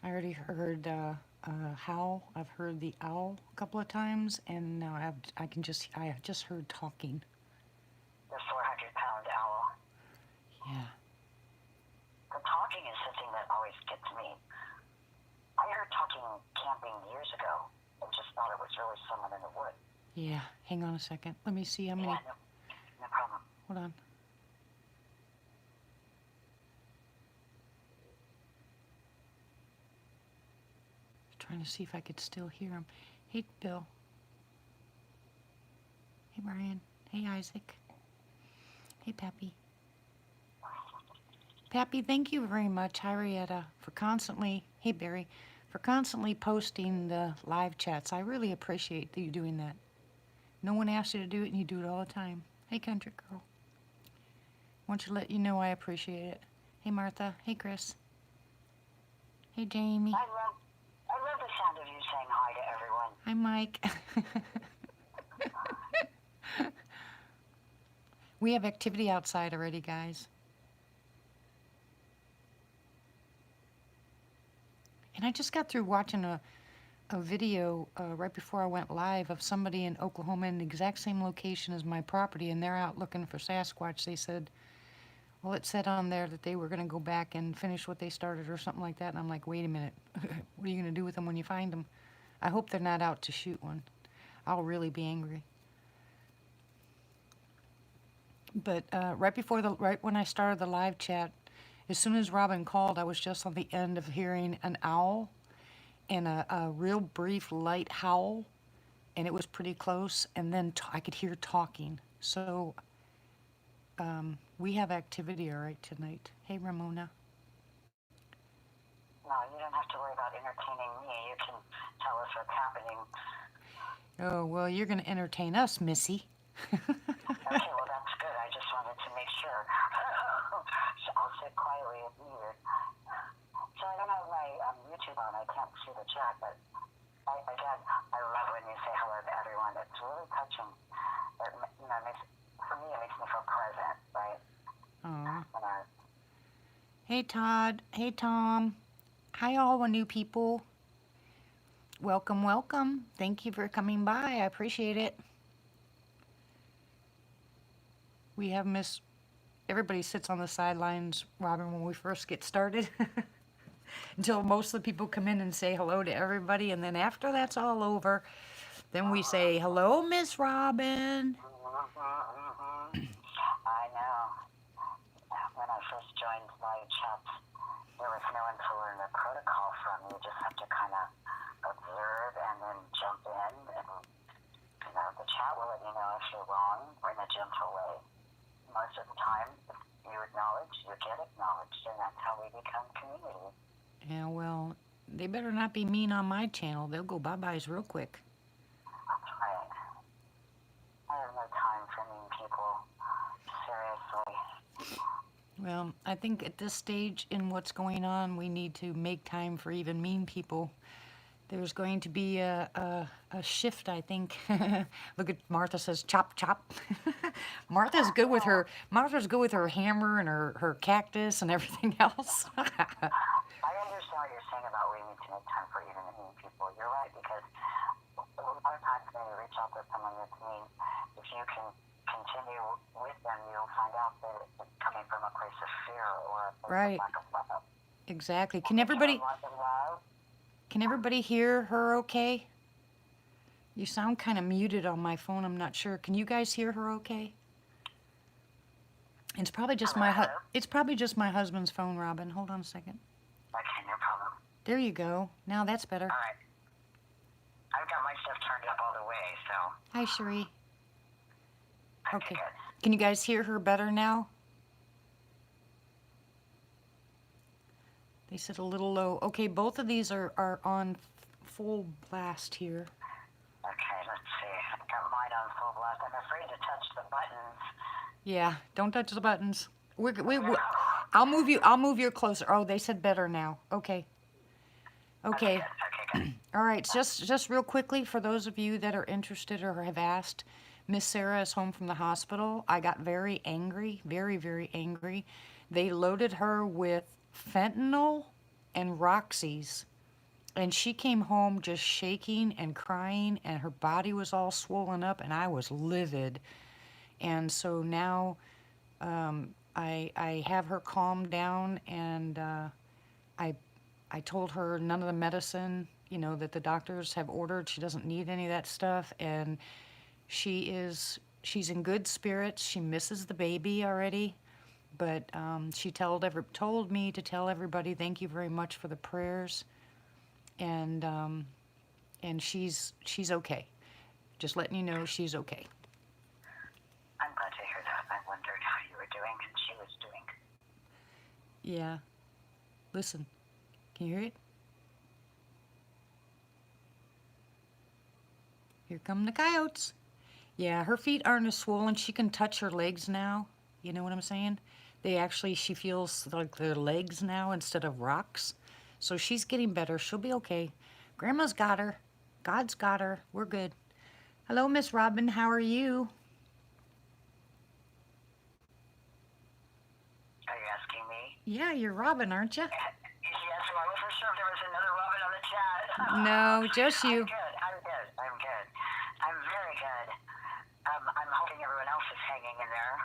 I already heard howl. I've heard the owl a couple of times, and now I just heard talking. The 400-pound owl. Yeah. The talking is the thing that always gets me. I heard talking camping years ago and just thought it was really someone in the woods. Yeah. Hang on a second. Let me see how Yeah, many. no problem. Hold on. Trying to see if I could still hear him. Hey, Bill. Hey, Brian. Hey, Isaac. Hey, Pappy. Pappy, thank you very much, Henrietta, for constantly, hey, Barry, for constantly posting the live chats. I really appreciate you doing that. No one asked you to do it, and you do it all the time. Hey, country girl. I want to let you know I appreciate it. Hey, Martha. Hey, Chris. Hey, Jamie. I love the sound of you saying hi to everyone. Hi, Mike. We have activity outside already, guys. And I just got through watching a video right before I went live of somebody in Oklahoma in the exact same location as my property, and they're out looking for Sasquatch. They said, well, it said on there that they were going to go back and finish what they started or something like that. And I'm like, wait a minute. What are you going to do with them when you find them? I hope they're not out to shoot one. I'll really be angry. But right when I started the live chat, as soon as Robin called, I was just on the end of hearing an owl and a real brief light howl, and it was pretty close, and then I could hear talking. So we have activity all right tonight. Hey, Ramona. No, you don't have to worry about entertaining me. You can tell us what's happening. Oh, well, you're going to entertain us, Missy. Okay, well, that's good. I just wanted to make sure. So I'll sit quietly if needed. So I don't have my YouTube on. I can't see the chat, but again, I love when you say hello to everyone. It's really touching. For me, it makes me feel present, right? Aww. Hey, Todd. Hey, Tom. Hi, all the new people. Welcome, welcome. Thank you for coming by. I appreciate it. We have everybody sits on the sidelines, Robin, when we first get started. Until most of the people come in and say hello to everybody. And then after that's all over, then we say, hello, Miss Robin. I know. When I first joined live chats, there was no one to learn the protocol from. You just have to kind of observe and then jump in. And, the chat will let you know if you're wrong or in a gentle way. Most of the time, if you acknowledge, you get acknowledged, and that's how we become community. Yeah, well, they better not be mean on my channel. They'll go bye-byes real quick. That's right. I have no time for mean people. Seriously. Well, I think at this stage in what's going on, we need to make time for even mean people. There's going to be a shift, I think. Look at Martha says chop chop. Martha's good with her hammer and her cactus and everything else. I understand what you're saying about we need to make time for even mean people. You're right, because a lot of times when you reach out to someone that's mean, if you can continue with them, you'll find out that it's coming from a place of fear or a place of lack of love. Exactly. Can everybody hear her okay? You sound kind of muted on my phone. I'm not sure. Can you guys hear her okay? It's probably just my husband's phone, Robin. Hold on a second. Okay, no problem. There you go. Now that's better. All right. I've got my stuff turned up all the way, so. Hi, Cherie. Okay. Good. Can you guys hear her better now? They said a little low. Okay, both of these are on full blast here. Okay, let's see. I've got mine on full blast. I'm afraid to touch the buttons. Yeah, don't touch the buttons. I'll move you closer. Oh, they said better now. Okay. Okay. Good. All right, just real quickly, for those of you that are interested or have asked, Miss Sarah is home from the hospital. I got very angry, very, very angry. They loaded her with fentanyl and Roxy's And she came home just shaking and crying, and her body was all swollen up, and I was livid. And so now I have her calm down, and I I told her none of the medicine, that the doctors have ordered. She doesn't need any of that stuff, and she's in good spirits. She misses the baby already, but she told me to tell everybody thank you very much for the prayers, and she's okay. Just letting you know she's okay. I'm glad to hear that. I wondered how you were doing and she was doing. Yeah. Listen, can you hear it? Here come the coyotes. Yeah, her feet aren't as swollen. She can touch her legs now. You know what I'm saying? She feels like they're legs now instead of rocks. So she's getting better. She'll be okay. Grandma's got her. God's got her. We're good. Hello, Miss Robin. How are you? Are you asking me? Yeah, you're Robin, aren't you? Yes, well, I wasn't sure if there was another Robin on the chat. No, just you. I'm good. I'm very good. I'm hoping everyone else is hanging in there.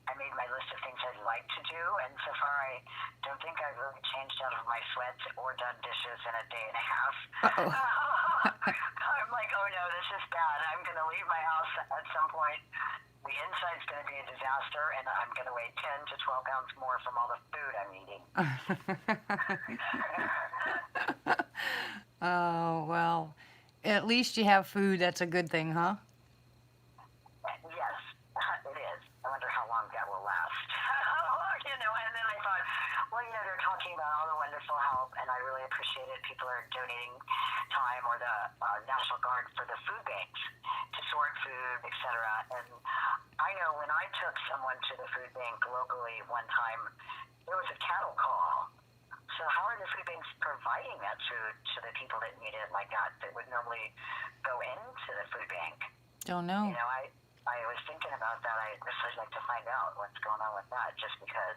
I made my list of things I'd like to do, and so far I don't think I've really changed out of my sweats or done dishes in a day and a half. Uh-oh. I'm like, oh no, this is bad. I'm going to leave my house at some point. The inside's going to be a disaster, and I'm going to weigh 10 to 12 pounds more from all the food I'm eating. Oh, well, at least you have food. That's a good thing, huh? Yes, it is. I wonder how long that will last. And then I thought, well, they're talking about all the wonderful help, and I really appreciate it. People are donating time, or the National Guard for the food banks to sort food, etc. And I know when I took someone to the food bank locally one time, there was a cattle call. So how are the food banks providing that food to the people that need it like that would normally go into the food bank? Don't know. I was thinking about that. I'd like to find out what's going on with that, just because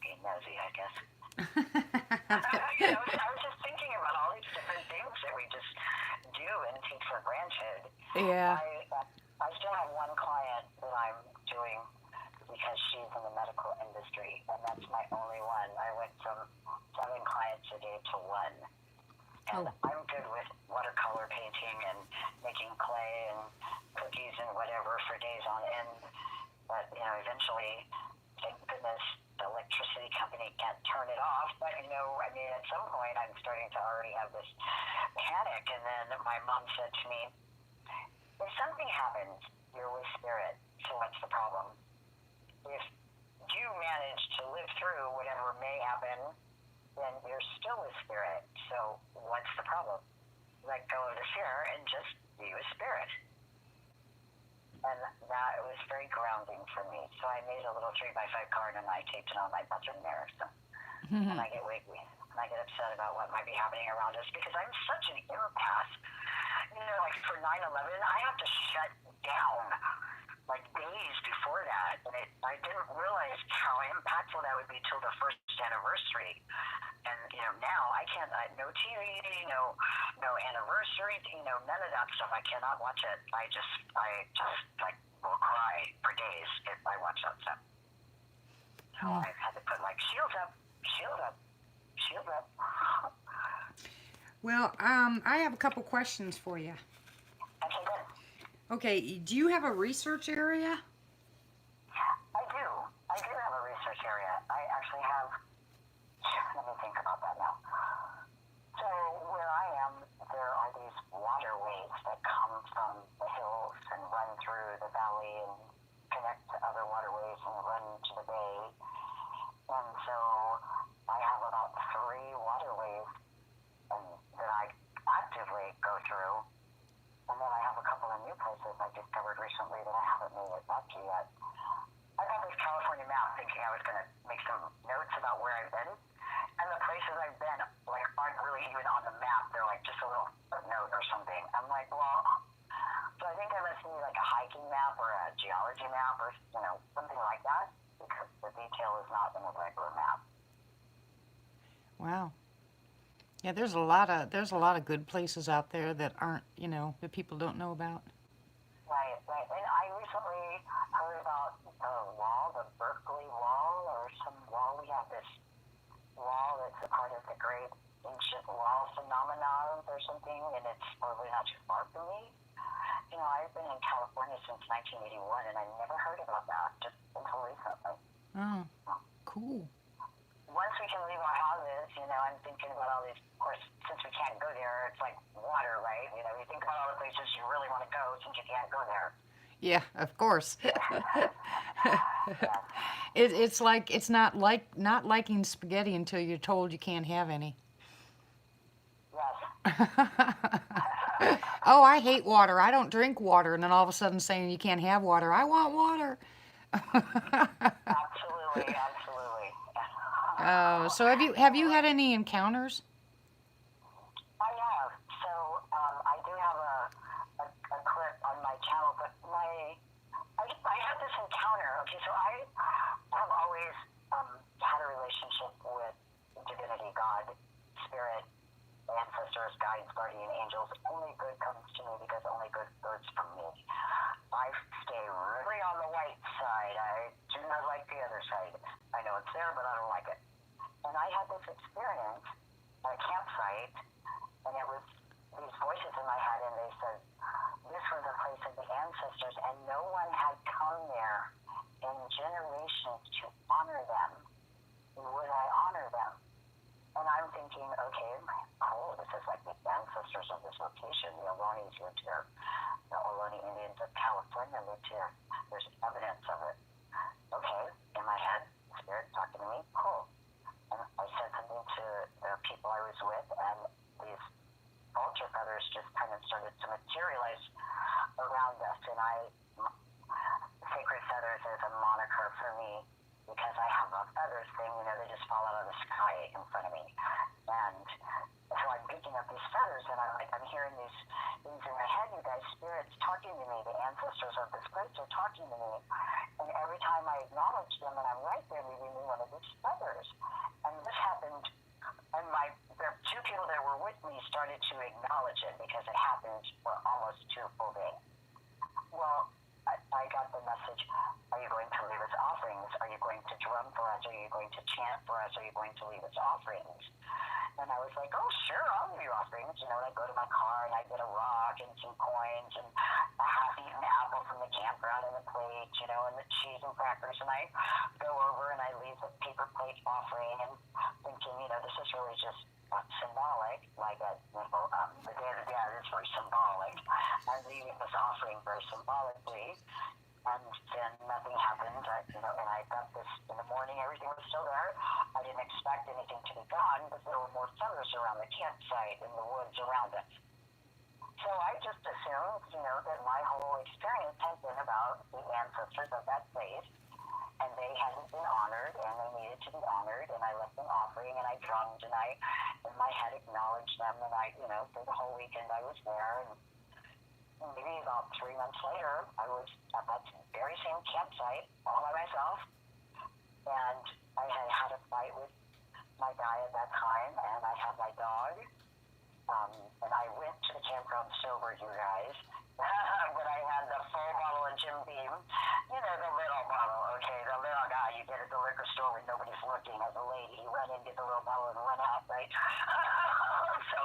being nosy, I guess. I was just thinking about all these different things that we just do and take for granted. Yeah. I still have one client that I'm doing because she's in the medical industry, and that's my only one. I went from 7 clients a day to 1. And I'm good with watercolor painting and making clay and cookies and whatever for days on end. But, eventually, thank goodness, the electricity company can't turn it off. But, at some point, I'm starting to already have this panic. And then my mom said to me, if something happens, you're with spirit. So what's the problem? If you manage to live through whatever may happen, then you're still with spirit. So what's the problem? Let go of the fear and just be with spirit. And that was very grounding for me. So I made a little 3x5 card and I taped it on my bathroom mirror. So, and I get wiggly. And I get upset about what might be happening around us because I'm such an empath. Like for 9/11, I have to shut down like days before that, and I didn't realize how impactful that would be till the first anniversary. And now I can't. No TV, no anniversary, none of that stuff. I cannot watch it. I just like will cry for days if I watch that stuff. So I had to put like shields up. Well, I have a couple questions for you. Okay, good. Okay, do you have a research area? I do. I do have a research area. I actually have. Let me think about that now. So where I am, there are these waterways that come from the hills and run through the valley and connect to other waterways and run to the bay. And so I have about 3 waterways that I actively go through. And then I have a couple of new places I discovered recently that I haven't made it back to yet. I got this California map thinking I was going to make some notes about where I've been. And the places I've been aren't really even on the map. They're just a little footnote or something. I'm like, well, so I think I must need a hiking map or a geology map or something like that, because the detail is not in a regular map. Wow. Yeah, there's a lot of good places out there that aren't, that people don't know about. Right, right. And I recently heard about the wall, the Berkeley Wall, or some wall. We have this wall that's a part of the Great Ancient Wall phenomenon or something, and it's probably not too far from me. I've been in California since 1981, and I never heard about that just until recently. Oh, cool. Once we can leave our houses, I'm thinking about all these, of course, since we can't go there, it's like water, right? You think about all the places you really want to go since you can't go there. Yeah, of course. Yes. It's not liking spaghetti until you're told you can't have any. Yes. Oh, I hate water. I don't drink water, and then all of a sudden saying you can't have water. I want water. Absolutely, absolutely. So have you had any encounters? I have. So I do have a clip on my channel, but I had this encounter. Okay, so I have always had a relationship with divinity, God, spirit, ancestors, guides, guardian angels. Only good comes to me because only good goes from me. I stay really on the white side. I do not like the other side. I know it's there, but I don't like it. And I had this experience at a campsite, and it was these voices in my head, and they said, this was a place of the ancestors, and no one had come there in generations to honor them. Would I honor them? And I'm thinking, okay, cool, this is like the ancestors of this location. The Ohlone lived here. The Ohlone Indians of California lived here. There's evidence of it. Okay, in my head, spirit talking to me, cool. And I said something to the people I was with, and these vulture feathers just kind of started to materialize around us. And sacred feathers is a moniker for me because I have a feathers thing, they just fall out of the sky in front of me. And so I'm picking up these feathers, and I'm hearing these things in my head, you guys, spirits talking to me, the ancestors of this place are talking to me. And every time I acknowledge them and I'm right there leaving me one of these feathers. And this happened, and the two people that were with me started to acknowledge it because it happened for almost 2 full days. Well, I got the message, are you going to leave us offerings? Are you going to drum for us? Are you going to chant for us? Are you going to leave us offerings? And I was like, oh, sure, I'll leave you offerings. And I go to my car, and I get a rock and some coins and a half-eaten apple from the campground and a plate, and the cheese and crackers. And I go over, and I leave the paper plate offering and thinking, this is really just symbolic, like the Day of the Dead is very symbolic. I'm leaving this offering very symbolically. And then nothing happened, and I got this in the morning, everything was still there. I didn't expect anything to be gone, but there were more feathers around the campsite in the woods around us. So I just assumed, that my whole experience had been about the ancestors of that place, and they hadn't been honored, and they needed to be honored, and I left an offering, and I drummed, and I, in my head, acknowledged them, and I, for the whole weekend I was there, and maybe about 3 months later, I was at that very same campsite all by myself, and I had had a fight with my guy at that time, and I had my dog, and I went to the campground sober, you guys, but I had the full bottle of Jim Beam, the little bottle, okay, the little guy you get at the liquor store when nobody's looking as a lady, you run in, get the little bottle, and run out, right? So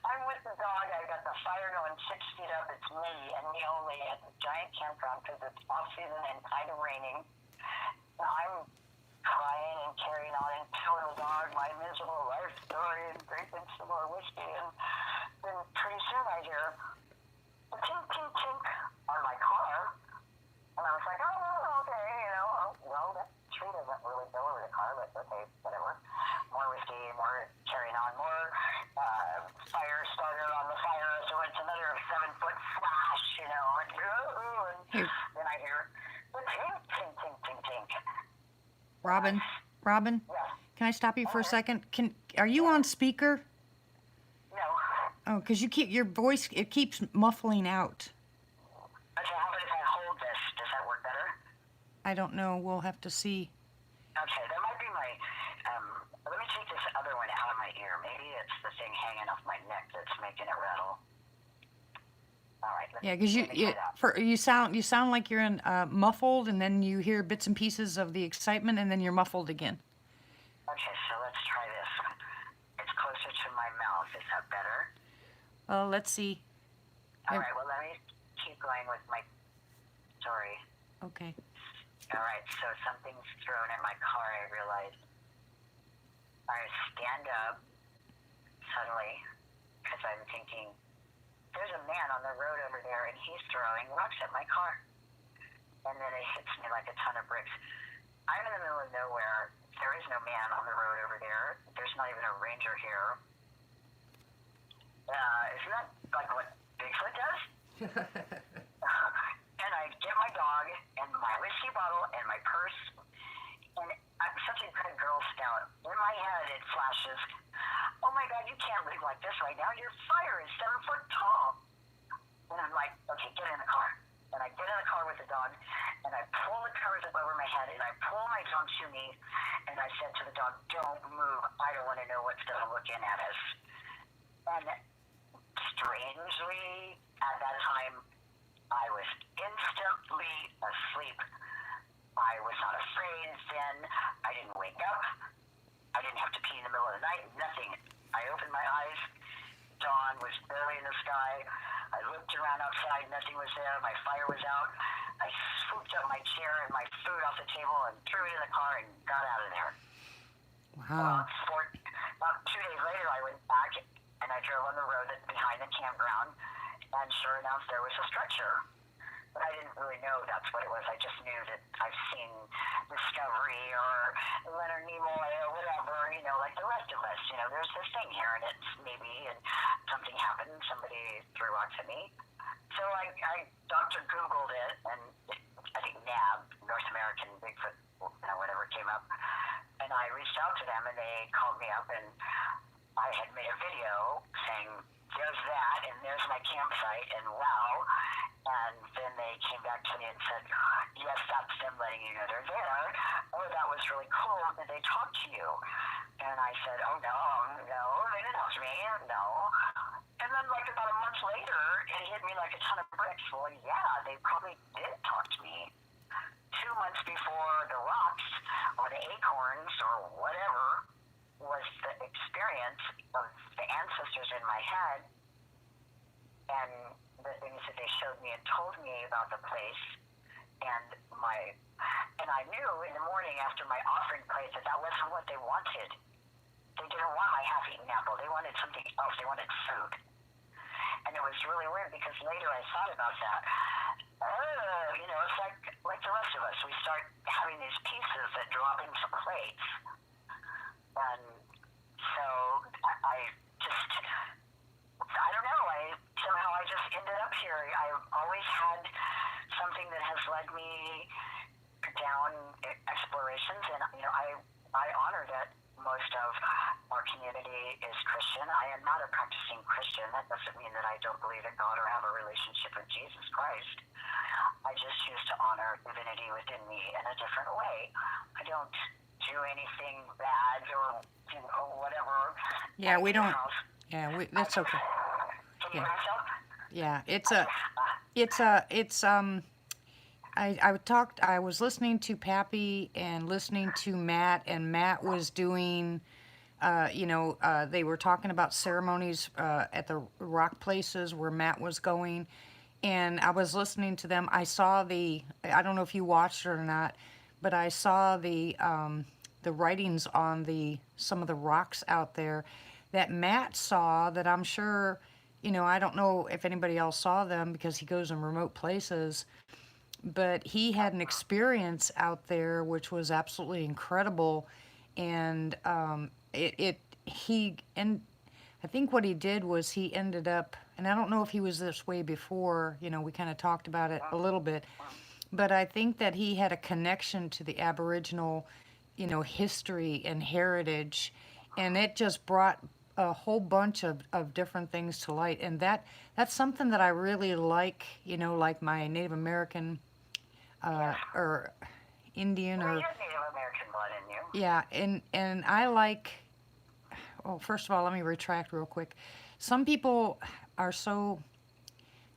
I'm with the dog, I've got the fire going 6 feet up, it's me and me only at the giant campground because it's off-season and kind of raining. And I'm crying and carrying on and telling the dog my miserable life story and drinking some more whiskey, and then pretty soon I hear a tink, tink, tink on my car, and I was like, oh, okay, well, that tree doesn't really go over the car, but okay, whatever. More whiskey, more carrying on, more fire starter on the fire, so it's another 7-foot flash, and then I hear the tink, tink, tink, tink, tink. Robin, Yes. can I stop you for a second? Are you on speaker? No. Oh, because your voice, it keeps muffling out. Okay, how about if I hold this? Does that work better? I don't know. We'll have to see. Okay, that might be my, let me take this other one out of my ear. Maybe it's the thing Yeah, because Let me try that. you sound like you're in muffled, and then you hear bits and pieces of the excitement, and then you're muffled again. Okay, so let's try this. It's closer to my mouth. Is that better? Let's see. All right, well, let me keep going with my story. Okay. All right, so something's thrown in my car, I realize. I stand up suddenly because I'm thinking, there's a man on the road over there and he's throwing rocks at my car. And then it hits me like a ton of bricks. I'm in the middle of nowhere. There is no man on the road over there. There's not even a ranger here. Isn't that like what Bigfoot does? And I get my dog and my whiskey bottle and my purse. And I'm such a good Girl Scout. In my head, it flashes, oh my God, you can't live like this right now. Your fire is 7 foot tall. And I'm like, okay, get in the car. And I get in the car with the dog, and I pull the covers up over my head, and I pull my dog to me, and I said to the dog, don't move. I don't want to know what's going to look in at us. And strangely, at that time, I was instantly asleep. I was not afraid then. I didn't wake up. I didn't have to pee in the middle of the night. Nothing. I opened my eyes. Dawn was barely in the sky. I looked around outside. Nothing was there. My fire was out. I swooped up my chair and my food off the table and threw it in the car and got out of there. Wow. About 2 days later, I went back and I drove on the road that's behind the campground, and sure enough, there was a structure. But I didn't really know that's what it was. I just knew that I've seen Discovery or Leonard Nimoy or whatever, like the rest of us. There's this thing here, and it's maybe, and something happened. Somebody threw rocks at me. So I Dr. Googled it, and I think NAB, North American Bigfoot, whatever came up. And I reached out to them, and they called me up, and I had made a video saying, there's that, and there's my campsite, and wow. And then they came back to me and said, yes, that's them letting you know they're there. Oh, that was really cool. Did they talk to you? And I said, oh, no, they didn't talk to me, no. And then like about a month later, it hit me like a ton of bricks. Well, yeah, they probably did talk to me. 2 months before the rocks or the acorns or whatever was the experience of the ancestors in my head and the things that they showed me and told me about the place. And I knew in the morning after my offering place that wasn't what they wanted. They didn't want my half-eaten apple. They wanted something else. They wanted food. And it was really weird because later I thought about that. It's like the rest of us. We start having these pieces that drop into plates. And so I don't know. Somehow I just ended up here. I've always had something that has led me down explorations, and I honor that most of our community is Christian. I am not a practicing Christian. That doesn't mean that I don't believe in God or have a relationship with Jesus Christ. I just choose to honor divinity within me in a different way. I don't do anything bad or whatever. Yeah, we don't. Yeah, that's okay. Can you hear yourself? Yeah, I was listening to Pappy and listening to Matt, and Matt was doing, they were talking about ceremonies at the rock places where Matt was going, and I was listening to them. I don't know if you watched it or not, but I saw the writings on some of the rocks out there that Matt saw that I'm sure, I don't know if anybody else saw them because he goes in remote places, but he had an experience out there which was absolutely incredible. And I think what he did was he ended up, and I don't know if he was this way before, we kind of talked about it a little bit, but I think that he had a connection to the Aboriginal, history and heritage, and it just brought a whole bunch of different things to light. And that's something that I really like, like my Native American or Indian Well, or you have Native American blood in you. yeah, and I like, oh, first of all, let me retract real quick. Some people are so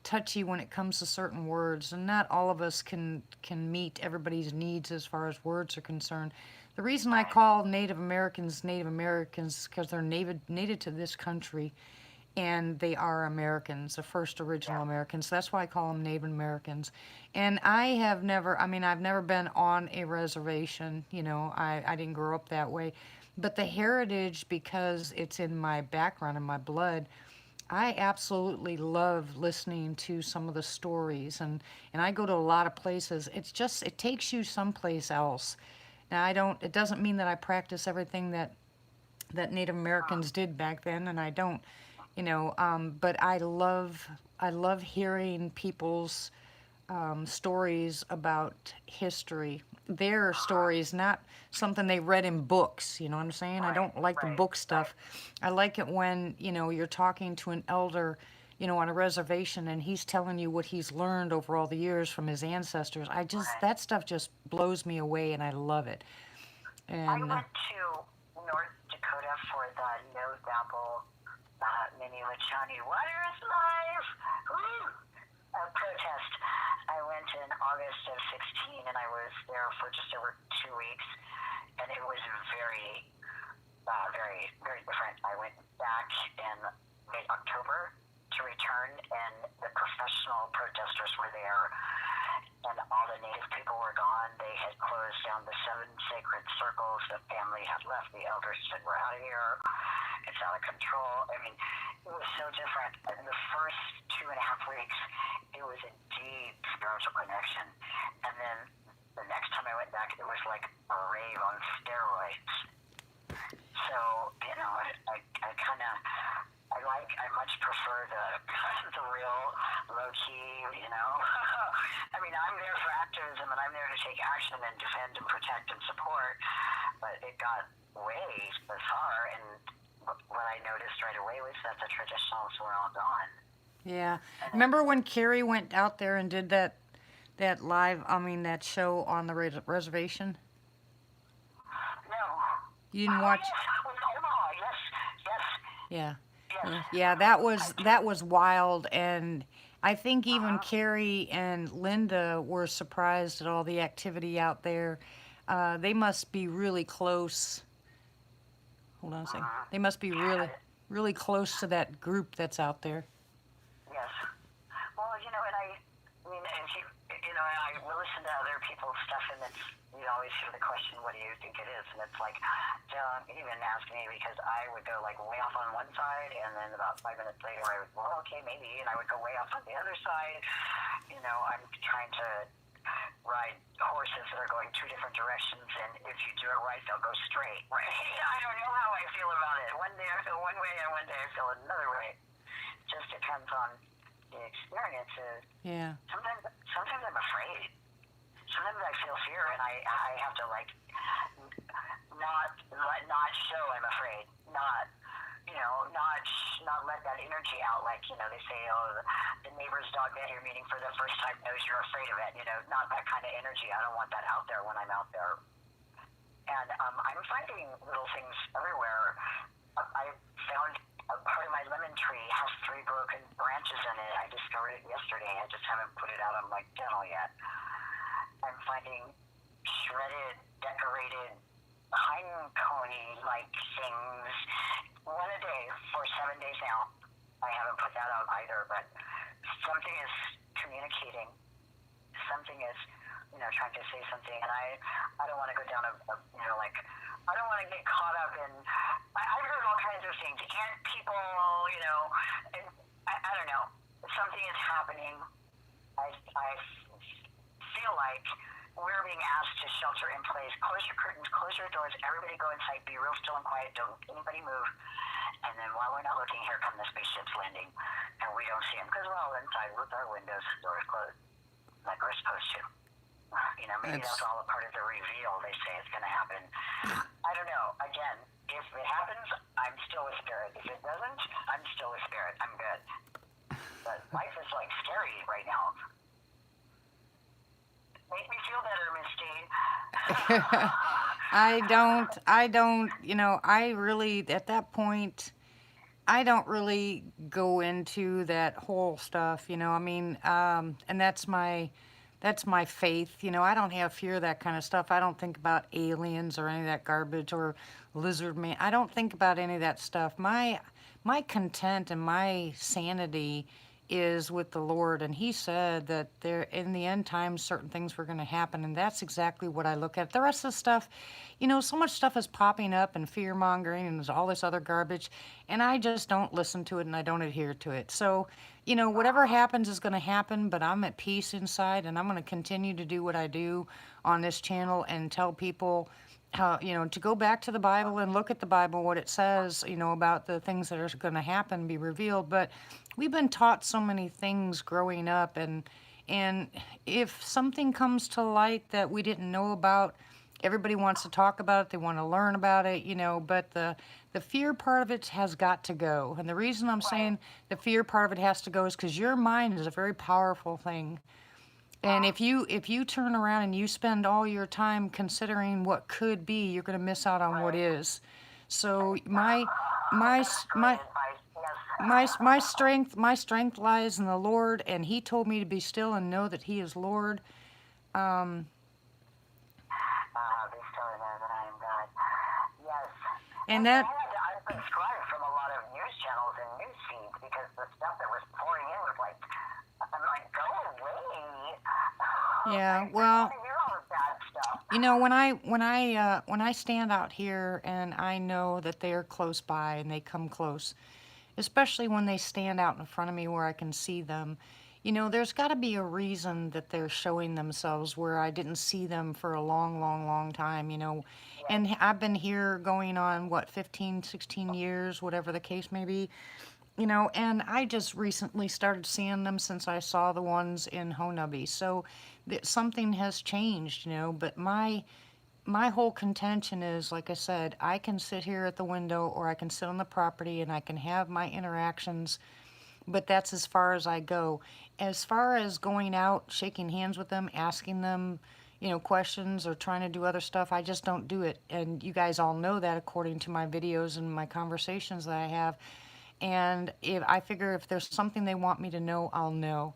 touchy when it comes to certain words, and not all of us can meet everybody's needs as far as words are concerned. The reason I call Native Americans because they're native to this country, and they are Americans, the first original Americans. That's why I call them Native Americans. And I've never been on a reservation. I didn't grow up that way. But the heritage, because it's in my background, in my blood, I absolutely love listening to some of the stories, and I go to a lot of places. It takes you someplace else. Now, it doesn't mean that I practice everything that Native Americans did back then, and I don't, but I love hearing people's stories about history, their stories, not something they read in books. You know what I'm saying? I don't like the book stuff. I like it when, you're talking to an elder, on a reservation, and he's telling you what he's learned over all the years from his ancestors. That stuff just blows me away, and I love it. I And went to North Dakota for the No Dabble Minnewachuny Water is Life protest. I went in August of 16, and I was there for just over 2 weeks, and it was very, very, very different. I went back in late October to return, and the professional protesters were there, and all the Native people were gone. They had closed down the 7 sacred circles. The family had left. The elders said, "We're out of here. It's out of control." I mean, it was so different. In the first 2.5 weeks, it was a deep spiritual connection. And then the next time I went back, it was like a rave on steroids. So, I much prefer the real low key, I mean, I'm there for activism, and I'm there to take action and defend and protect and support, but it got way bizarre, and what I noticed right away was that the traditionals were all gone. yeah, remember when Carrie went out there and did that that show on the reservation? No. You didn't watch? Yes, with Omaha, yes, yes. Yeah. Yes. Yeah, that was wild, and I think even Carrie and Linda were surprised at all the activity out there. They must be really close. Hold on a second. They must be really, really close to that group that's out there. Yes. Well, and I mean, if I listen to other people's stuff, and you always hear the question, "What do you think it is?" And it's like, don't even ask me, because I would go like way off on one side, and then about 5 minutes later, I would, well, okay, maybe, and I would go way off on the other side. I'm trying to ride horses that are going 2 different directions, and if you do it right, they'll go straight. Right? I don't know how I feel about it. One day I feel one way, and one day I feel another way. It just depends on the experiences. Yeah. Sometimes I'm afraid. Sometimes I feel fear, and I have to not show I'm afraid. Not let that energy out. Like, they say, oh, the neighbor's dog that you're meeting for the first time knows you're afraid of it. Not that kind of energy. I don't want that out there when I'm out there. And I'm finding little things everywhere. I found a part of my lemon tree has 3 broken branches in it. I discovered it yesterday. I just haven't put it out on my dental yet. I'm finding shredded, decorated pine coney-like things, 1 a day for 7 days now. I haven't put that out either, but something is communicating. Something is, trying to say something, and I don't want to go down I don't want to get caught up in. I've heard all kinds of things. Ant people, and I don't know. Something is happening. I feel like we're being asked to shelter in place. Close your curtains, close your doors, everybody go inside, be real still and quiet, don't anybody move. And then while we're not looking, here come the spaceships landing, and we don't see them because we're all inside with our windows and doors closed, like we're supposed to. Maybe that's all a part of the reveal. They say it's going to happen. I don't know. Again, if it happens, I'm still with spirit. If it doesn't, I'm still with spirit. I'm good. But life is scary right now. Make me feel better, Misty. I don't, I really, at that point, I don't really go into that whole stuff, you know. I mean, and that's my faith, you know. I don't have fear of that kind of stuff. I don't think about aliens or any of that garbage or lizard man. I don't think about any of that stuff. My content and my sanity is with the Lord, and He said that there in the end times certain things were going to happen, and that's exactly what I look at. The rest of the stuff, you know, so much stuff is popping up and fear mongering and there's all this other garbage, and I just don't listen to it and I don't adhere to it. So, you know, whatever happens is going to happen, but I'm at peace inside, and I'm going to continue to do what I do on this channel and tell people how, you know, to go back to the Bible and look at the Bible, what it says, you know, about the things that are going to happen, be revealed. But we've been taught so many things growing up, and if something comes to light that we didn't know about, everybody wants to talk about it, they want to learn about it, you know, but the fear part of it has got to go. And the reason I'm saying the fear part of it has to go is because your mind is a very powerful thing. And if you turn around and you spend all your time considering what could be, you're going to miss out on what is. So my s- my Advice, yes. my strength lies in the Lord, and He told me to be still and know that He is Lord. Be still and know that I am God. Yes. And I that had to unsubscribe from a lot of news channels and news feeds because the stuff that was pouring in was like, I'm like, go away. Yeah, I don't well, want to hear all the bad stuff. you know, when I stand out here and I know that they are close by and they come close, especially when they stand out in front of me where I can see them. You know, there's got to be a reason that they're showing themselves where I didn't see them for a long, long, long time, you know. Yes. And I've been here going on, what, 15, 16 years, whatever the case may be, you know, and I just recently started seeing them since I saw the ones in Honubby. So something has changed, you know, but my whole contention is, like I said, I can sit here at the window or I can sit on the property and I can have my interactions, but that's as far as I go. As far as going out, shaking hands with them, asking them, you know, questions or trying to do other stuff, I just don't do it. And you guys all know that according to my videos and my conversations that I have. And if I figure if there's something they want me to know, I'll know.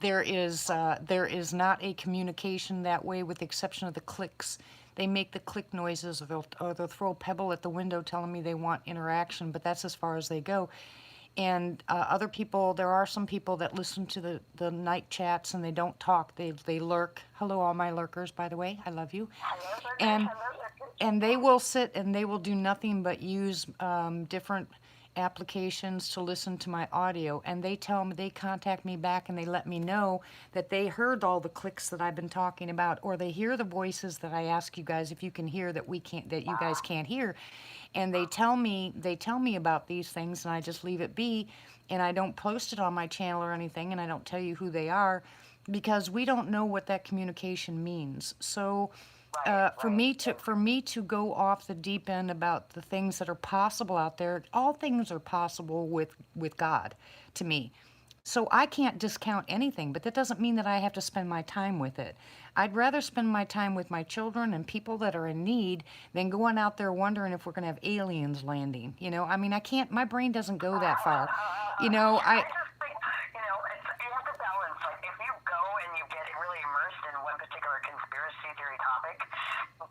There is not a communication that way, with the exception of the clicks. They make the click noises, or they'll throw a pebble at the window telling me they want interaction, but that's as far as they go. And other people, there are some people that listen to the night chats and they don't talk. They lurk. Hello, all my lurkers, by the way. I love you. Hello, Lurkers. And Hello, Lurkers. and they will sit and they will do nothing but use different applications to listen to my audio, and they tell me, they contact me back and they let me know that they heard all the clicks that I've been talking about, or they hear the voices that I ask you guys if you can hear that we can't, that you guys can't hear, and they tell me about these things, and I just leave it be, and I don't post it on my channel or anything, and I don't tell you who they are, because we don't know what that communication means. So for me to go off the deep end about the things that are possible out there, all things are possible with God, to me. So I can't discount anything, but that doesn't mean that I have to spend my time with it. I'd rather spend my time with my children and people that are in need than going out there wondering if we're going to have aliens landing. You know, I mean, I can't, my brain doesn't go that far. You know, I just think, you have to balance. Like, if you go and you get really immersed in one particular conspiracy theory topic,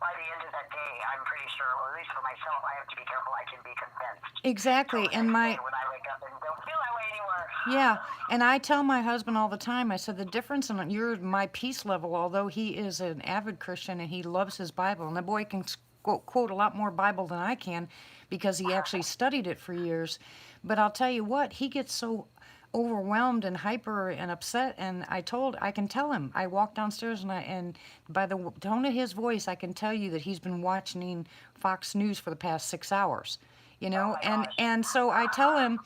by the end of that day, I'm pretty sure, or at least for myself, I have to be careful I can be convinced. exactly. So the And next my, day when I wake up and don't feel that way anymore, Yeah, and I tell my husband all the time, I said, the difference in your my peace level, although he is an avid Christian and he loves his Bible, and the boy can quote a lot more Bible than I can because he actually studied it for years. But I'll tell you what, he gets so overwhelmed and hyper and upset, and I can tell him. I walk downstairs and by the tone of his voice, I can tell you that he's been watching Fox News for the past 6 hours, you know. And so I tell him,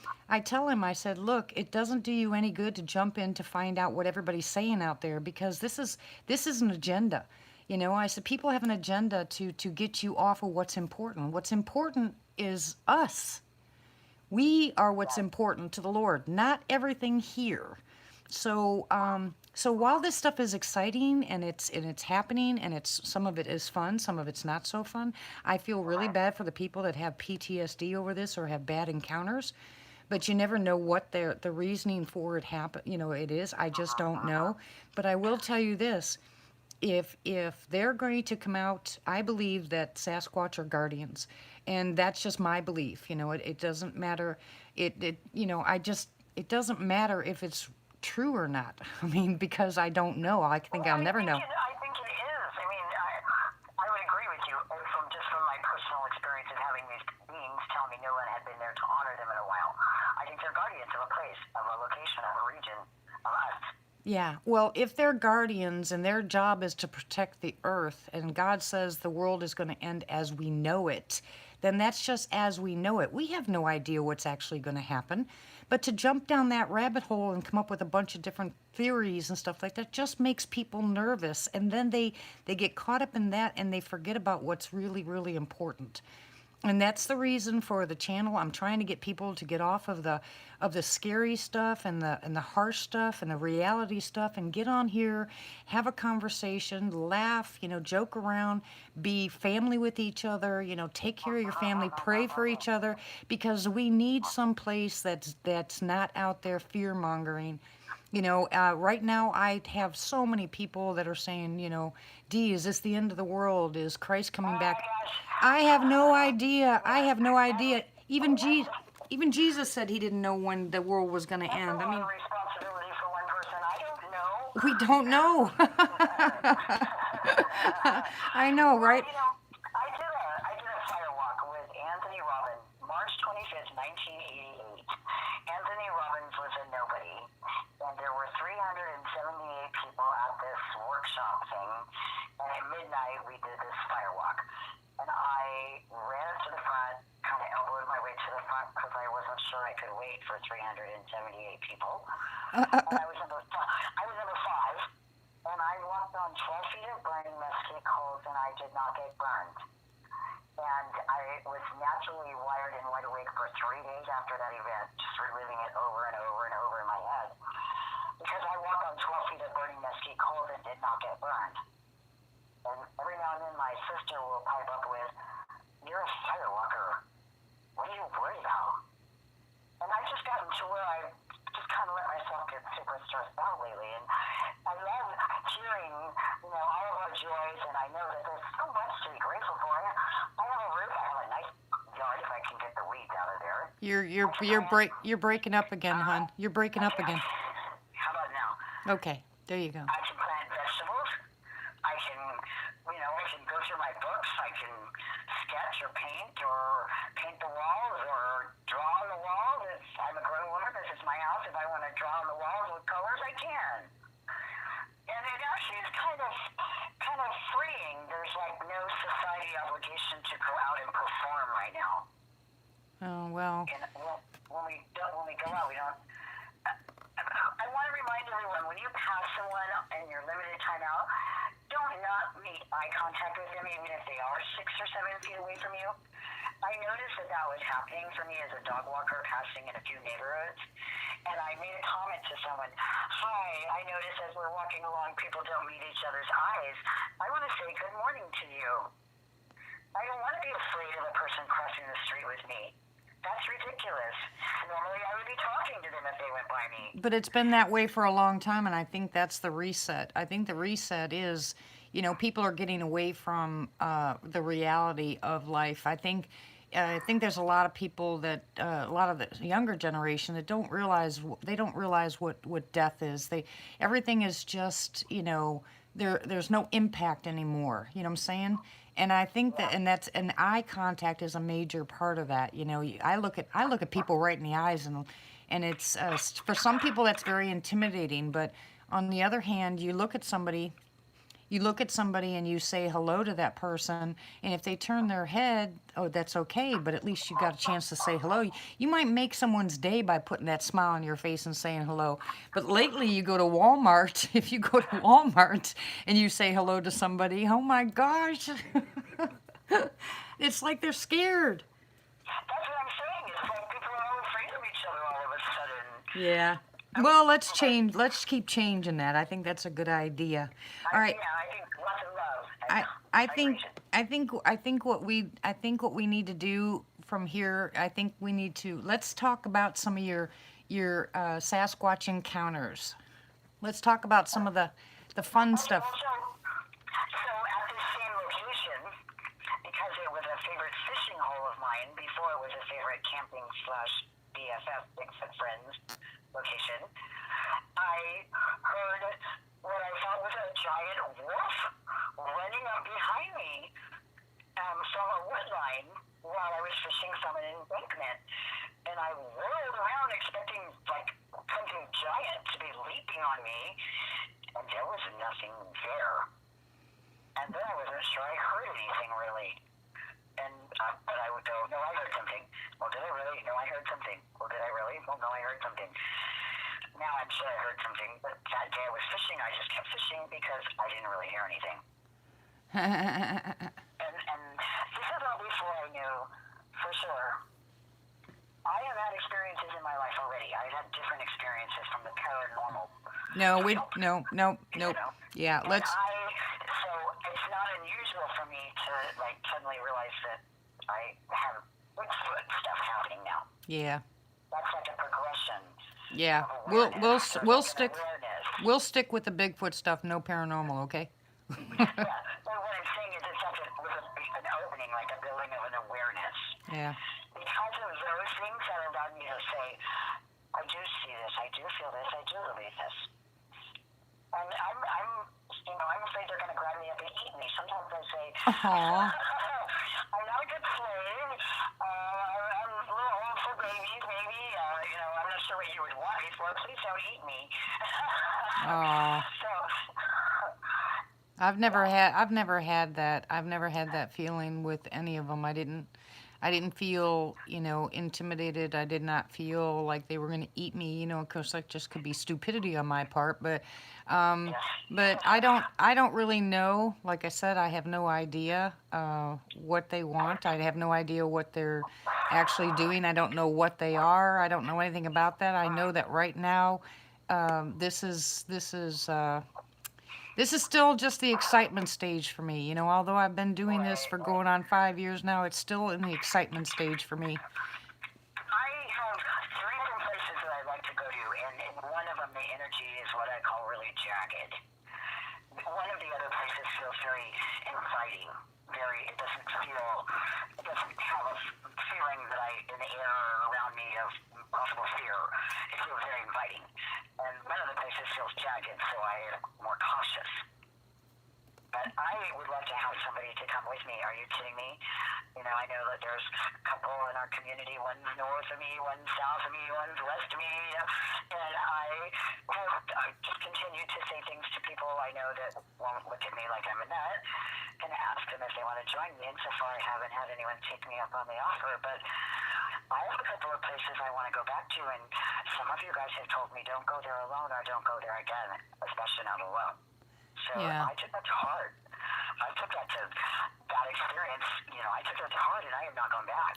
I said, look, it doesn't do you any good to jump in to find out what everybody's saying out there, because this is an agenda. You know, I said, people have an agenda to get you off of what's important. What's important is us. We are what's important to the Lord, not everything here. So So while this stuff is exciting and it's happening and it's some of it is fun, some of it's not so fun, I feel really bad for the people that have PTSD over this or have bad encounters. But you never know what the reasoning for it happen. It is. I just don't know. But I will tell you this: if they're going to come out, I believe that Sasquatch are guardians, and that's just my belief. It doesn't matter. It doesn't matter if it's true or not. I mean, because I don't know. I think I'll never know. I think it is. I mean, I would agree with you from my personal experience of having these beings tell me no one had been there to honor them in a while. I think they're guardians of a place, of a location, of a region, of us. Yeah, well, if they're guardians and their job is to protect the earth, and God says the world is going to end as we know it, then that's just as we know it. We have no idea what's actually going to happen. But to jump down that rabbit hole and come up with a bunch of different theories and stuff like that just makes people nervous. And then they get caught up in that and they forget about what's really, really important. And that's the reason for the channel. I'm trying to get people to get off of the scary stuff and the harsh stuff and the reality stuff and get on here, have a conversation, laugh, joke around, be family with each other, take care of your family, pray for each other, because we need some place that's not out there fear mongering. Right now I have so many people that are saying, Dee, is this the end of the world? Is Christ coming back? I have no idea. I have no idea. Even Jesus said he didn't know when the world was going to end. I mean, responsibility for one person. I don't know. we don't know. I know, right? I did a fire walk with Anthony Robbins, March 25th, 1988. Anthony Robbins was a nobody, and there were 378 people at this workshop thing, and at midnight we did this fire walk. And I ran up to the front, kind of elbowed my way to the front because I wasn't sure I could wait for 378 people. And I was number five, and I walked on 12 feet of burning mesquite coals, and I did not get burned. And I was naturally wired and wide awake for 3 days after that event, just reliving it over and over and over in my head. Because I walked on 12 feet of burning mesquite coals and did not get burned. And every now and then my sister will pipe up with, "You're a firewalker. What are you worried about?" And I've just gotten to where I just kind of let myself get super stressed out lately. And I love hearing, all of our joys, and I know that there's so much to be grateful for. I have a roof. I have a nice yard if I can get the weeds out of there. You're breaking up again, hon. You're breaking up again. How about now? Okay, there you go. I can plant vegetables. I can go through my books. I can sketch or paint the walls or draw on the walls. I'm a grown woman. This is my house. If I want to draw on the walls with colors, I can. And it actually is kind of freeing. There's like no society obligation to go out and perform right now. Oh, well. And when we go out, we don't. I want to remind everyone, when you pass someone in your limited time out, don't not make eye contact with them, even if they are 6 or 7 feet away from you. I noticed that was happening for me as a dog walker passing in a few neighborhoods. And I made a comment to someone, "Hi, I noticed as we're walking along, people don't meet each other's eyes. I want to say good morning to you. I don't want to be afraid of a person crossing the street with me. That's ridiculous. Normally I would be talking to them if they went by me." But it's been that way for a long time, and I think that's the reset. I think the reset is, people are getting away from the reality of life. I think there's a lot of people that a lot of the younger generation that don't realize what death is. Everything is just there's no impact anymore. You know what I'm saying? And I think and eye contact is a major part of that. I look at people right in the eyes, and it's for some people that's very intimidating. But on the other hand, you look at somebody and you say hello to that person, and if they turn their head, oh, that's okay, but at least you got a chance to say hello. You might make someone's day by putting that smile on your face and saying hello. But lately you go to Walmart, if you go to Walmart and you say hello to somebody, oh my gosh, it's like they're scared. That's what I'm saying. It's like people are all afraid of each other all of a sudden. Yeah. Well, let's change. Let's keep changing that. I think that's a good idea. All right. Yeah, I think lots of love. And I think vibration. I think what we need to do from here. I think we need to let's talk about some of your Sasquatch encounters. Let's talk about some of the fun stuff. Also, so at the same location, because it was a favorite fishing hole of mine before it was a favorite camping slash BFF Bigfoot Friends location, I heard what I thought was a giant wolf running up behind me from a wood line while I was fishing from an embankment. And I whirled around expecting like something giant to be leaping on me, and there was nothing there. And then I wasn't sure I heard anything really. And but I would go, no, I heard something. Well, did I really? No, I heard something. Well, did I really? Well, no, I heard something. Now I'm sure I heard something, but that day I was fishing, I just kept fishing because I didn't really hear anything. And this is all before I knew for sure. I have had experiences in my life already. I've had different experiences from the paranormal. No, no. You know? Yeah, And let's. so it's not unusual for me to like suddenly realize that I have Bigfoot stuff happening now. Yeah, That's like a progression. yeah. Of We'll awareness. we'll There's we'll like an stick awareness. we'll stick with the Bigfoot stuff. No paranormal, okay? Yeah, but what I'm saying is it's such an opening, like a building of an awareness. Yeah. Because of those things that allowed me to say, I do see this, I do feel this, I do believe this. And I'm afraid they're going to grab me up and eat me. Sometimes I say, Aw. I'm not a good slave. I'm a little old for babies, maybe. I'm not sure what you would want me for. Please don't eat me. Aw. So, I've never had that. I've never had that feeling with any of them. I didn't feel, intimidated. I did not feel like they were going to eat me. Of course, that just could be stupidity on my part. But I don't really know. Like I said, I have no idea what they want. I have no idea what they're actually doing. I don't know what they are. I don't know anything about that. I know that right now, this is still just the excitement stage for me. Although I've been doing this for going on 5 years now, it's still in the excitement stage for me. I have three different places that I like to go to, and in one of them, the energy is what I call really jagged. One of the other places feels very inviting. It doesn't have a feeling in the air around me of possible fear. It feels very inviting. And one of the places feels jagged, so I am more cautious. But I would love to have somebody to come with me. Are you kidding me? I know that there's a couple in our community, one's north of me, one's south of me, one's west of me. And I just continue to say things to people I know that won't look at me like I'm a nut and ask them if they want to join me. And so far I haven't had anyone take me up on the offer, but I have a couple of places I want to go back to, and some of you guys have told me don't go there alone or don't go there again, especially not alone. So Yeah. I took that to heart. I took that experience, I took that to heart, and I am not going back.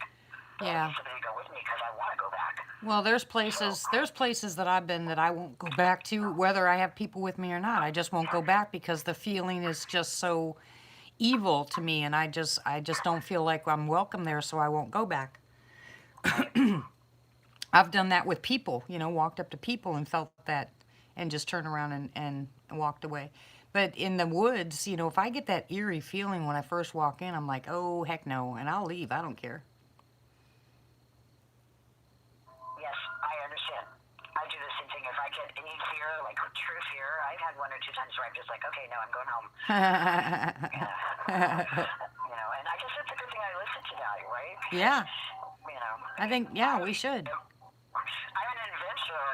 But I Yeah. need somebody to go with me because I want to go back. Well, there's places that I've been that I won't go back to, whether I have people with me or not. I just won't go back because the feeling is just so evil to me, and I just don't feel like I'm welcome there, so I won't go back. I've done that with people, walked up to people and felt that and just turned around and walked away. But in the woods, if I get that eerie feeling when I first walk in, I'm like, oh, heck no, and I'll leave. I don't care. Yes, I understand. I do the same thing. If I get any fear, like true fear, I've had one or two times where I'm just like, okay, no, I'm going home. And I guess it's a good thing I listen to that, right? Yeah. I think, yeah, we should. I'm an adventurer,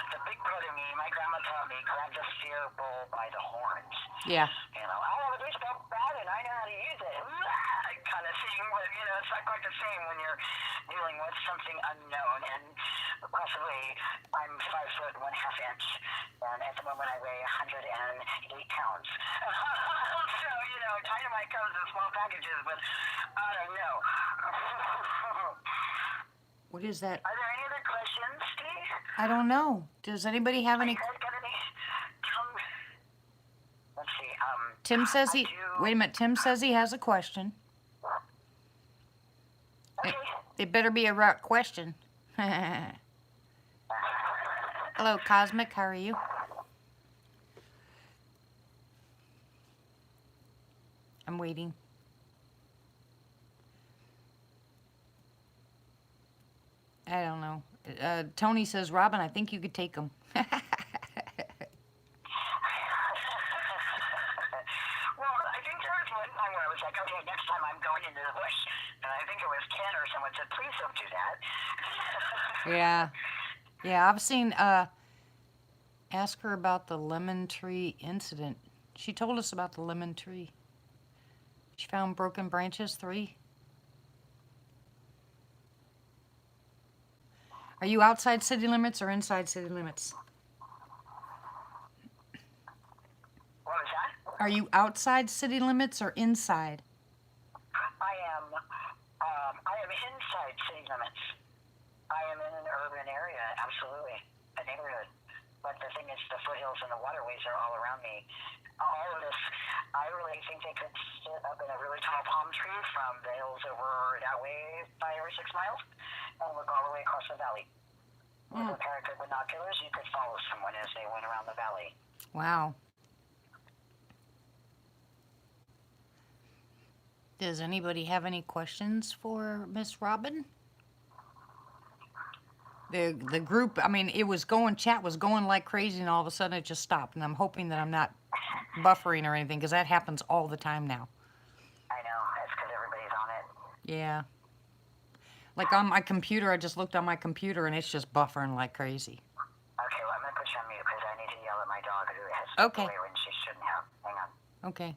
the big part of me, my grandma taught me, grab the fear bull by the horns. Yeah. I have a baseball bat and I know how to use it. Kind of thing, but it's not quite the same when you're dealing with something unknown. And possibly I'm 5 foot 1/2 inch, and at the moment I weigh 108 pounds. So dynamite comes in small packages, but I don't know. What is that? Are there any other questions, Steve? I don't know. Does anybody have any? You guys got any? Let's see. Tim says I he. do. Wait a minute. Tim says he has a question. Okay. It better be a right question. Hello, Cosmic. How are you? I'm waiting. I don't know. Tony says, Robin, I think you could take him. Well, I think there was one time where I was like, okay, next time I'm going into the bush. And I think it was Ken or someone said, please don't do that. Yeah. Yeah, I've seen, ask her about the lemon tree incident. She told us about the lemon tree. She found broken branches, 3. Are you outside city limits or inside city limits? What was that? Are you outside city limits or inside? I am inside city limits. I am in an urban area, absolutely, a neighborhood. But the thing is, the foothills and the waterways are all around me. All of this, I really think they could sit up in a really tall palm tree from the hills over that way 5 or 6 miles and look all the way across the valley. With a pair of good binoculars, you could follow someone as they went around the valley. Wow. Does anybody have any questions for Miss Robin? The group, I mean, it was going, chat was going like crazy, and all of a sudden it just stopped. And I'm hoping that I'm not buffering or anything, because that happens all the time now. I know, it's because everybody's on it. Yeah. Like on my computer, I just looked on my computer and it's just buffering like crazy. Okay, well, I'm going to put you on mute because I need to yell at my dog who has Okay. away when she shouldn't have. Hang on. Okay.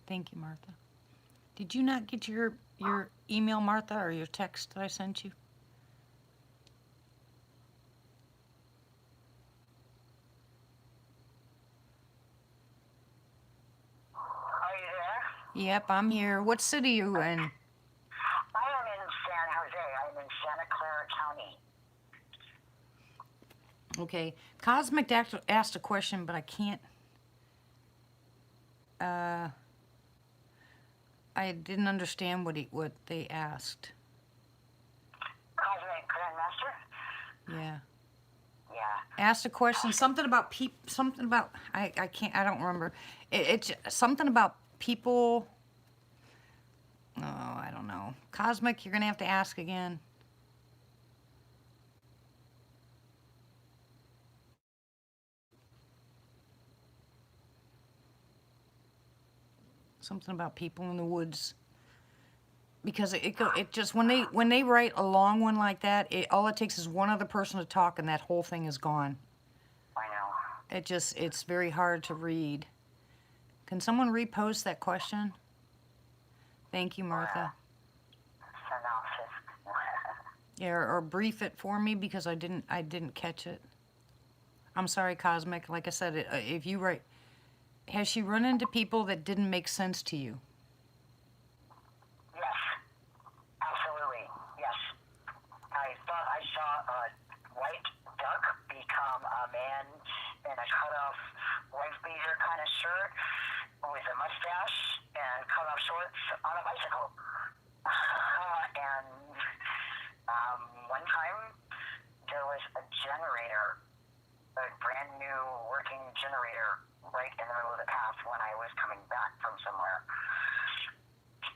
Thank you, Martha. Did you not get your email, Martha, or your text that I sent you? Are you there? Yep, I'm here. What city are you in? I am in San Jose. I'm in Santa Clara County. Okay. Cosmic asked a question, but I can't. I didn't understand what they asked. Cosmic Grandmaster? Yeah. Yeah. Asked a question, something about I don't remember. It's something about people. Oh, I don't know. Cosmic, you're gonna have to ask again. Something about people in the woods. Because it just when they write a long one like that, all it takes is one other person to talk and that whole thing is gone. I know. It's very hard to read. Can someone repost that question? Thank you, Martha. Synopsis. Yeah, or brief it for me because I didn't catch it. I'm sorry, Cosmic. Like I said, if you write, has she run into people that didn't make sense to you? Yes. Absolutely. Yes. I thought I saw a white duck become a man in a cut-off wife beater kind of shirt with a mustache and cut-off shorts on a bicycle. And one time there was a generator, a brand new working generator right in the middle of the path when I was coming back from somewhere.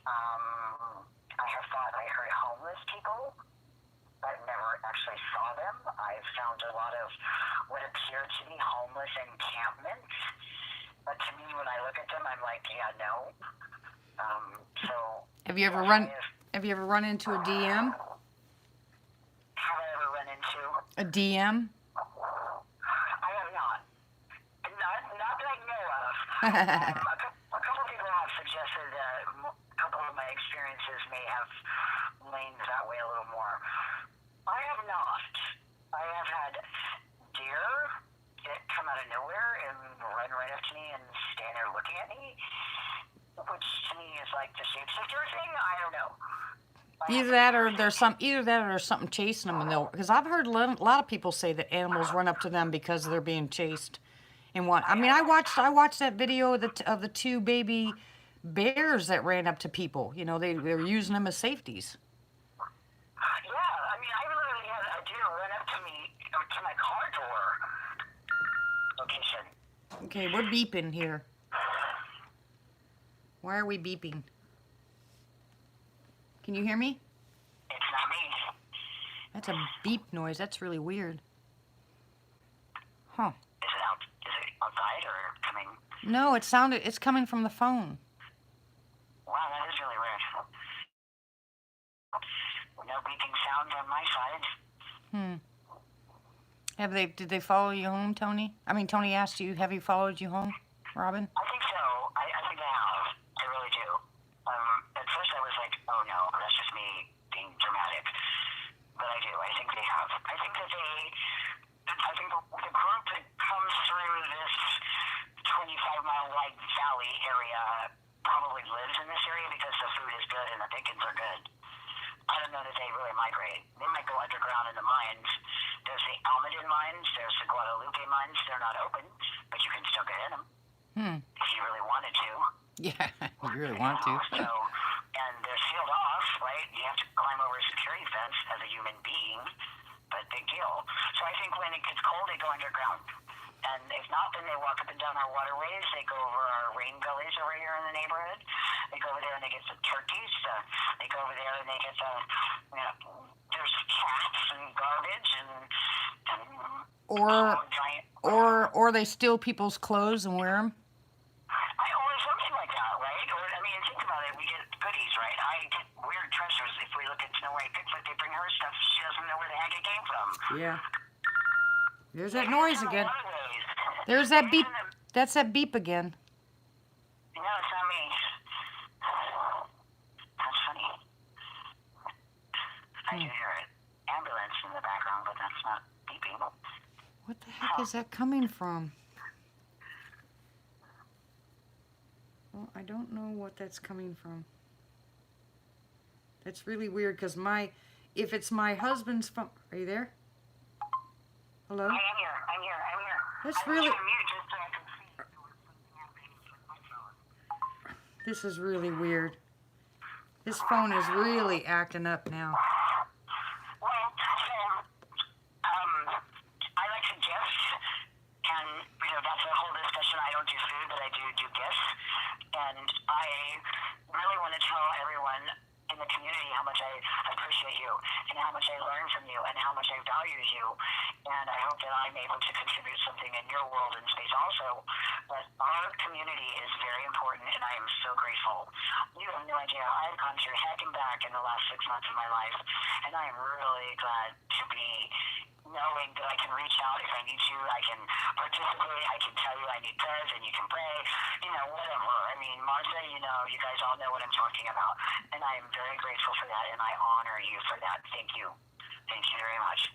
I have thought I heard homeless people, but never actually saw them. I've found a lot of what appear to be homeless encampments, but to me, when I look at them, I'm like, yeah, no. So Have you ever run into a DM? Have I ever run into? A DM? I have not. Not that I know of. A couple people have suggested that a couple of my experiences may have leaned that way a little more. I have not. I have had deer get come out of nowhere and run right up to me and stand there looking at me, which to me is like the shapeshifter thing. I don't know. Either that or there's something chasing them, and they'll. Because I've heard a lot of people say that animals run up to them because they're being chased, and want. I mean, I watched that video of the two baby bears that ran up to people. You know, they were using them as safeties. Yeah, I mean, I literally had a deer run up to me to my car door location. Okay, we're beeping here. Why are we beeping? Can you hear me? It's not me. That's a beep noise. That's really weird. Huh. Is it outside or coming? No, it's coming from the phone. Wow, that is really weird. No beeping sound on my side. Did they follow you home, Tony? I mean, Tony asked you, have you followed you home, Robin? I think so. I think they have. I really do. At first I was like, oh no, that's just me being dramatic. But I do. I think they have. I think the group that comes through this 25-mile wide valley area probably lives in this area because the food is good and the pickings are good. I don't know that they really migrate. They might go underground in the mines. There's the Almaden mines. There's the Guadalupe mines. They're not open, but you can still get in them if you really wanted to. Yeah, you really want to. So, and they're sealed off, right? You have to climb over a security fence as a human being, but big deal. So I think when it gets cold, they go underground. And if not, then they walk up and down our waterways. They go over our rain gullies over here in the neighborhood. They go over there and they get some turkeys. They go over there and they get there's cats and garbage and giant. Or they steal people's clothes and wear them. Or something like that, right? Or I mean, think about it. We get goodies, right? I get weird treasures. If we look at Snow White Bigfoot, they bring her stuff. She doesn't know where the heck it came from. Yeah. There's that noise again. There's that beep. That's that beep again. No, it's not me. That's funny. I do hear it. Ambulance in the background, but that's not beeping. What the heck is that coming from? Well, I don't know what that's coming from. That's really weird because if it's my husband's phone. Are you there? Hello? I am here. That's I really. was mute just so I could see if there was something happening with my phone. This is really weird. This phone is really acting up now. Well, I like to gift, and that's a whole discussion. I don't do food, but I do gifts, and I really want to tell everyone in the community how much I appreciate you and how much I learn from you and how much I value you, and I hope that I'm able to contribute something in your world and space also. But our community is very important, and I am so grateful. You have no idea. I've gone through heck and back in the last 6 months of my life, and I am really glad to be knowing that I can reach out if I need to. I can participate. I can tell you I need prayers, and you can pray. Whatever. I mean, Martha, you guys all know what I'm talking about, and I am very grateful for that, and I honor you for that. Thank you. Thank you very much.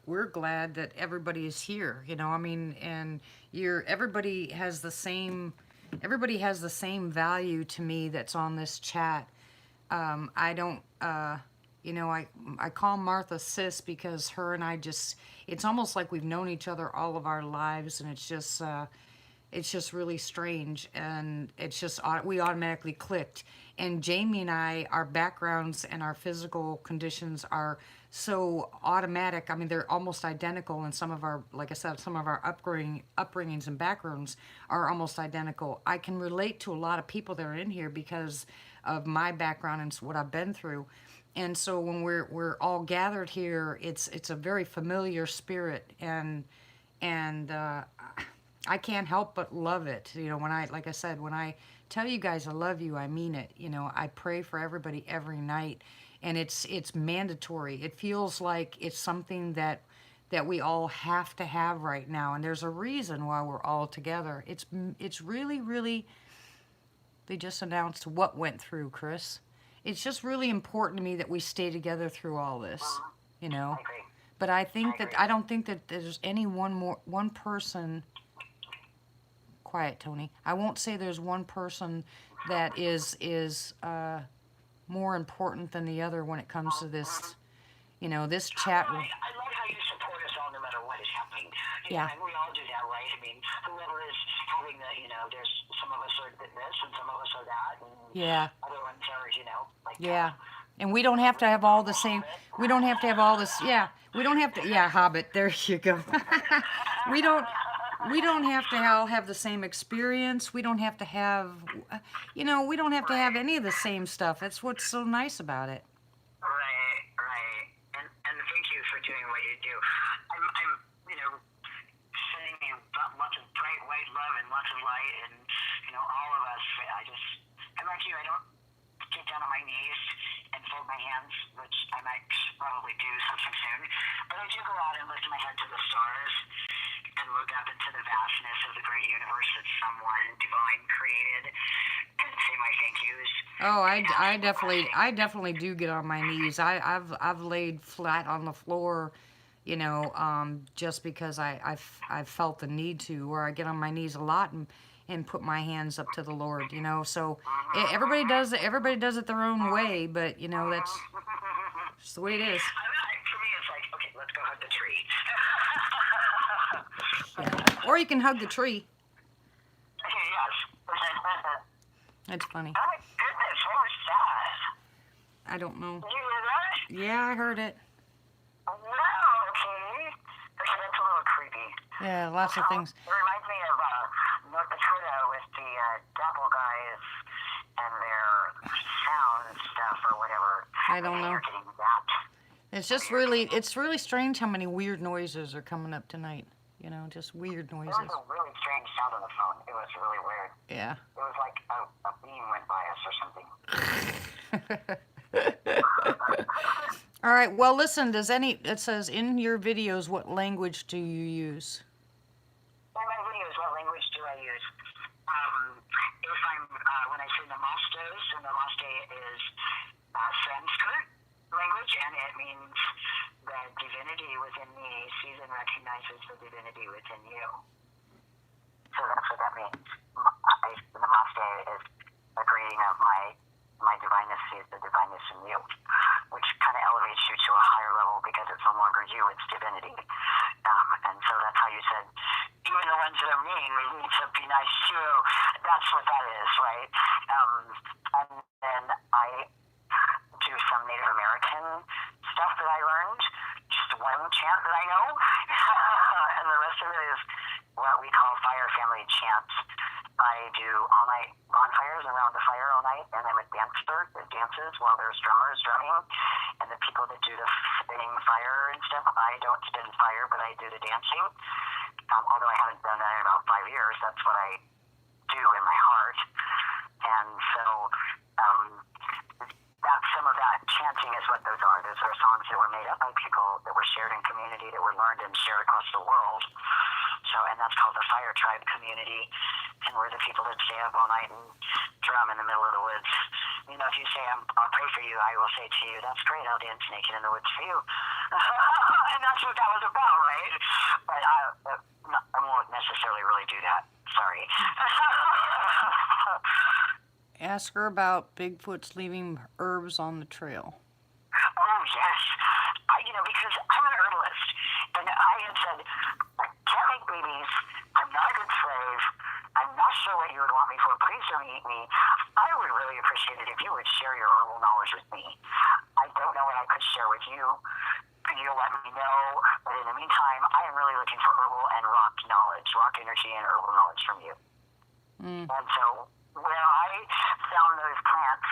We're glad that everybody is here. I mean, and everybody has the same value to me that's on this chat. I don't. I call Martha sis because her and I it's almost like we've known each other all of our lives, and it's just really strange, and we automatically clicked. And Jamie and I, our backgrounds and our physical conditions are so automatic. I mean, they're almost identical, and some of our, like I said, some of our upbringings and backgrounds are almost identical. I can relate to a lot of people that are in here because of my background and what I've been through. And so when we're all gathered here, it's a very familiar spirit, and I can't help but love it. When I tell you guys I love you, I mean it. I pray for everybody every night, and it's mandatory. It feels like it's something that we all have to have right now, and there's a reason why we're all together. It's really, really. They just announced what went through, Chris. It's just really important to me that we stay together through all this, I agree. But I don't think that there's any one person. Quiet, Tony. I won't say there's one person that is more important than the other when it comes to this. This chat room. I like how you support us all no matter what is happening. Yeah. And we all do that, right? I mean, whoever is having the, there's some of us are this and some of us are that. And Yeah. other ones are, like Yeah. And we don't have to have all the same. We don't have to have all this. Yeah. We don't have to. Yeah, Hobbit. There you go. we don't. We don't have to all have the same experience. We don't have to have. We don't have to have any of the same stuff. That's what's so nice about it. Right. And thank you for doing what you do. I'm sending you lots of bright white love and lots of light, and all of us. I'm like you. I don't get down on my knees and fold my hands, which I might probably do sometime soon. But I do go out and lift my head to the stars and look up into the vastness of the great universe that someone divine created and say my thank yous. Oh, I definitely do get on my knees. I've laid flat on the floor, just because I've felt the need to, or I get on my knees a lot and put my hands up to the Lord, So everybody does it their own way, but that's just the way it is. For me, it's like, okay, let's go hug the tree. Yeah. Or you can hug the tree. Yes. That's funny. Oh my goodness, what was that? I don't know. Did you hear that? Yeah, I heard it. Wow, okay. Okay, that's a little creepy. Yeah, lots of things. It reminds me of North Dakota with the Dapple guys and their sound stuff or whatever. I don't know. You're getting that. It's really strange how many weird noises are coming up tonight. Just weird noises. There was a really strange sound on the phone. It was really weird. Yeah. It was like a beam went by us or something. All right. Well, listen. It says in your videos, what language do you use? In my videos, what language do I use? If I'm when I say namaste, so namaste is Sanskrit language, and it means the divinity within me sees and recognizes the divinity within you. So that's what that means. Namaste is a greeting of my divineness sees the divineness in you, which kind of elevates you to a higher level because it's no longer you, it's divinity. And so that's how you said, even the ones that are mean, we need to be nice too. That's what that is, right? And then I do some Native American stuff that I learned, just one chant that I know, and the rest of it is what we call fire family chants. I do all night bonfires around the fire all night, and I'm a dancer that dances while there's drummers drumming, and the people that do the spinning fire and stuff, I don't spin fire, but I do the dancing. Although I haven't done that in about 5 years, that's what I do in my heart. And so some of that chanting is what those are. Those are songs that were made up by people that were shared in community, that were learned and shared across the world. So, and that's called the Fire Tribe community. And we're the people that stay up all night and drum in the middle of the woods. If you say, I'll pray for you, I will say to you, that's great, I'll dance naked in the woods for you. And that's what that was about, right? But I won't necessarily really do that. Sorry. Ask her about Bigfoot's leaving herbs on the trail. Oh, yes. Because I'm an herbalist, and I had said, I can't make babies, I'm not a good slave, I'm not sure what you would want me for, please don't eat me. I would really appreciate it if you would share your herbal knowledge with me. I don't know what I could share with you, and you'll let me know, but in the meantime, I am really looking for herbal and rock knowledge, rock energy and herbal knowledge from you. And so, where I found those plants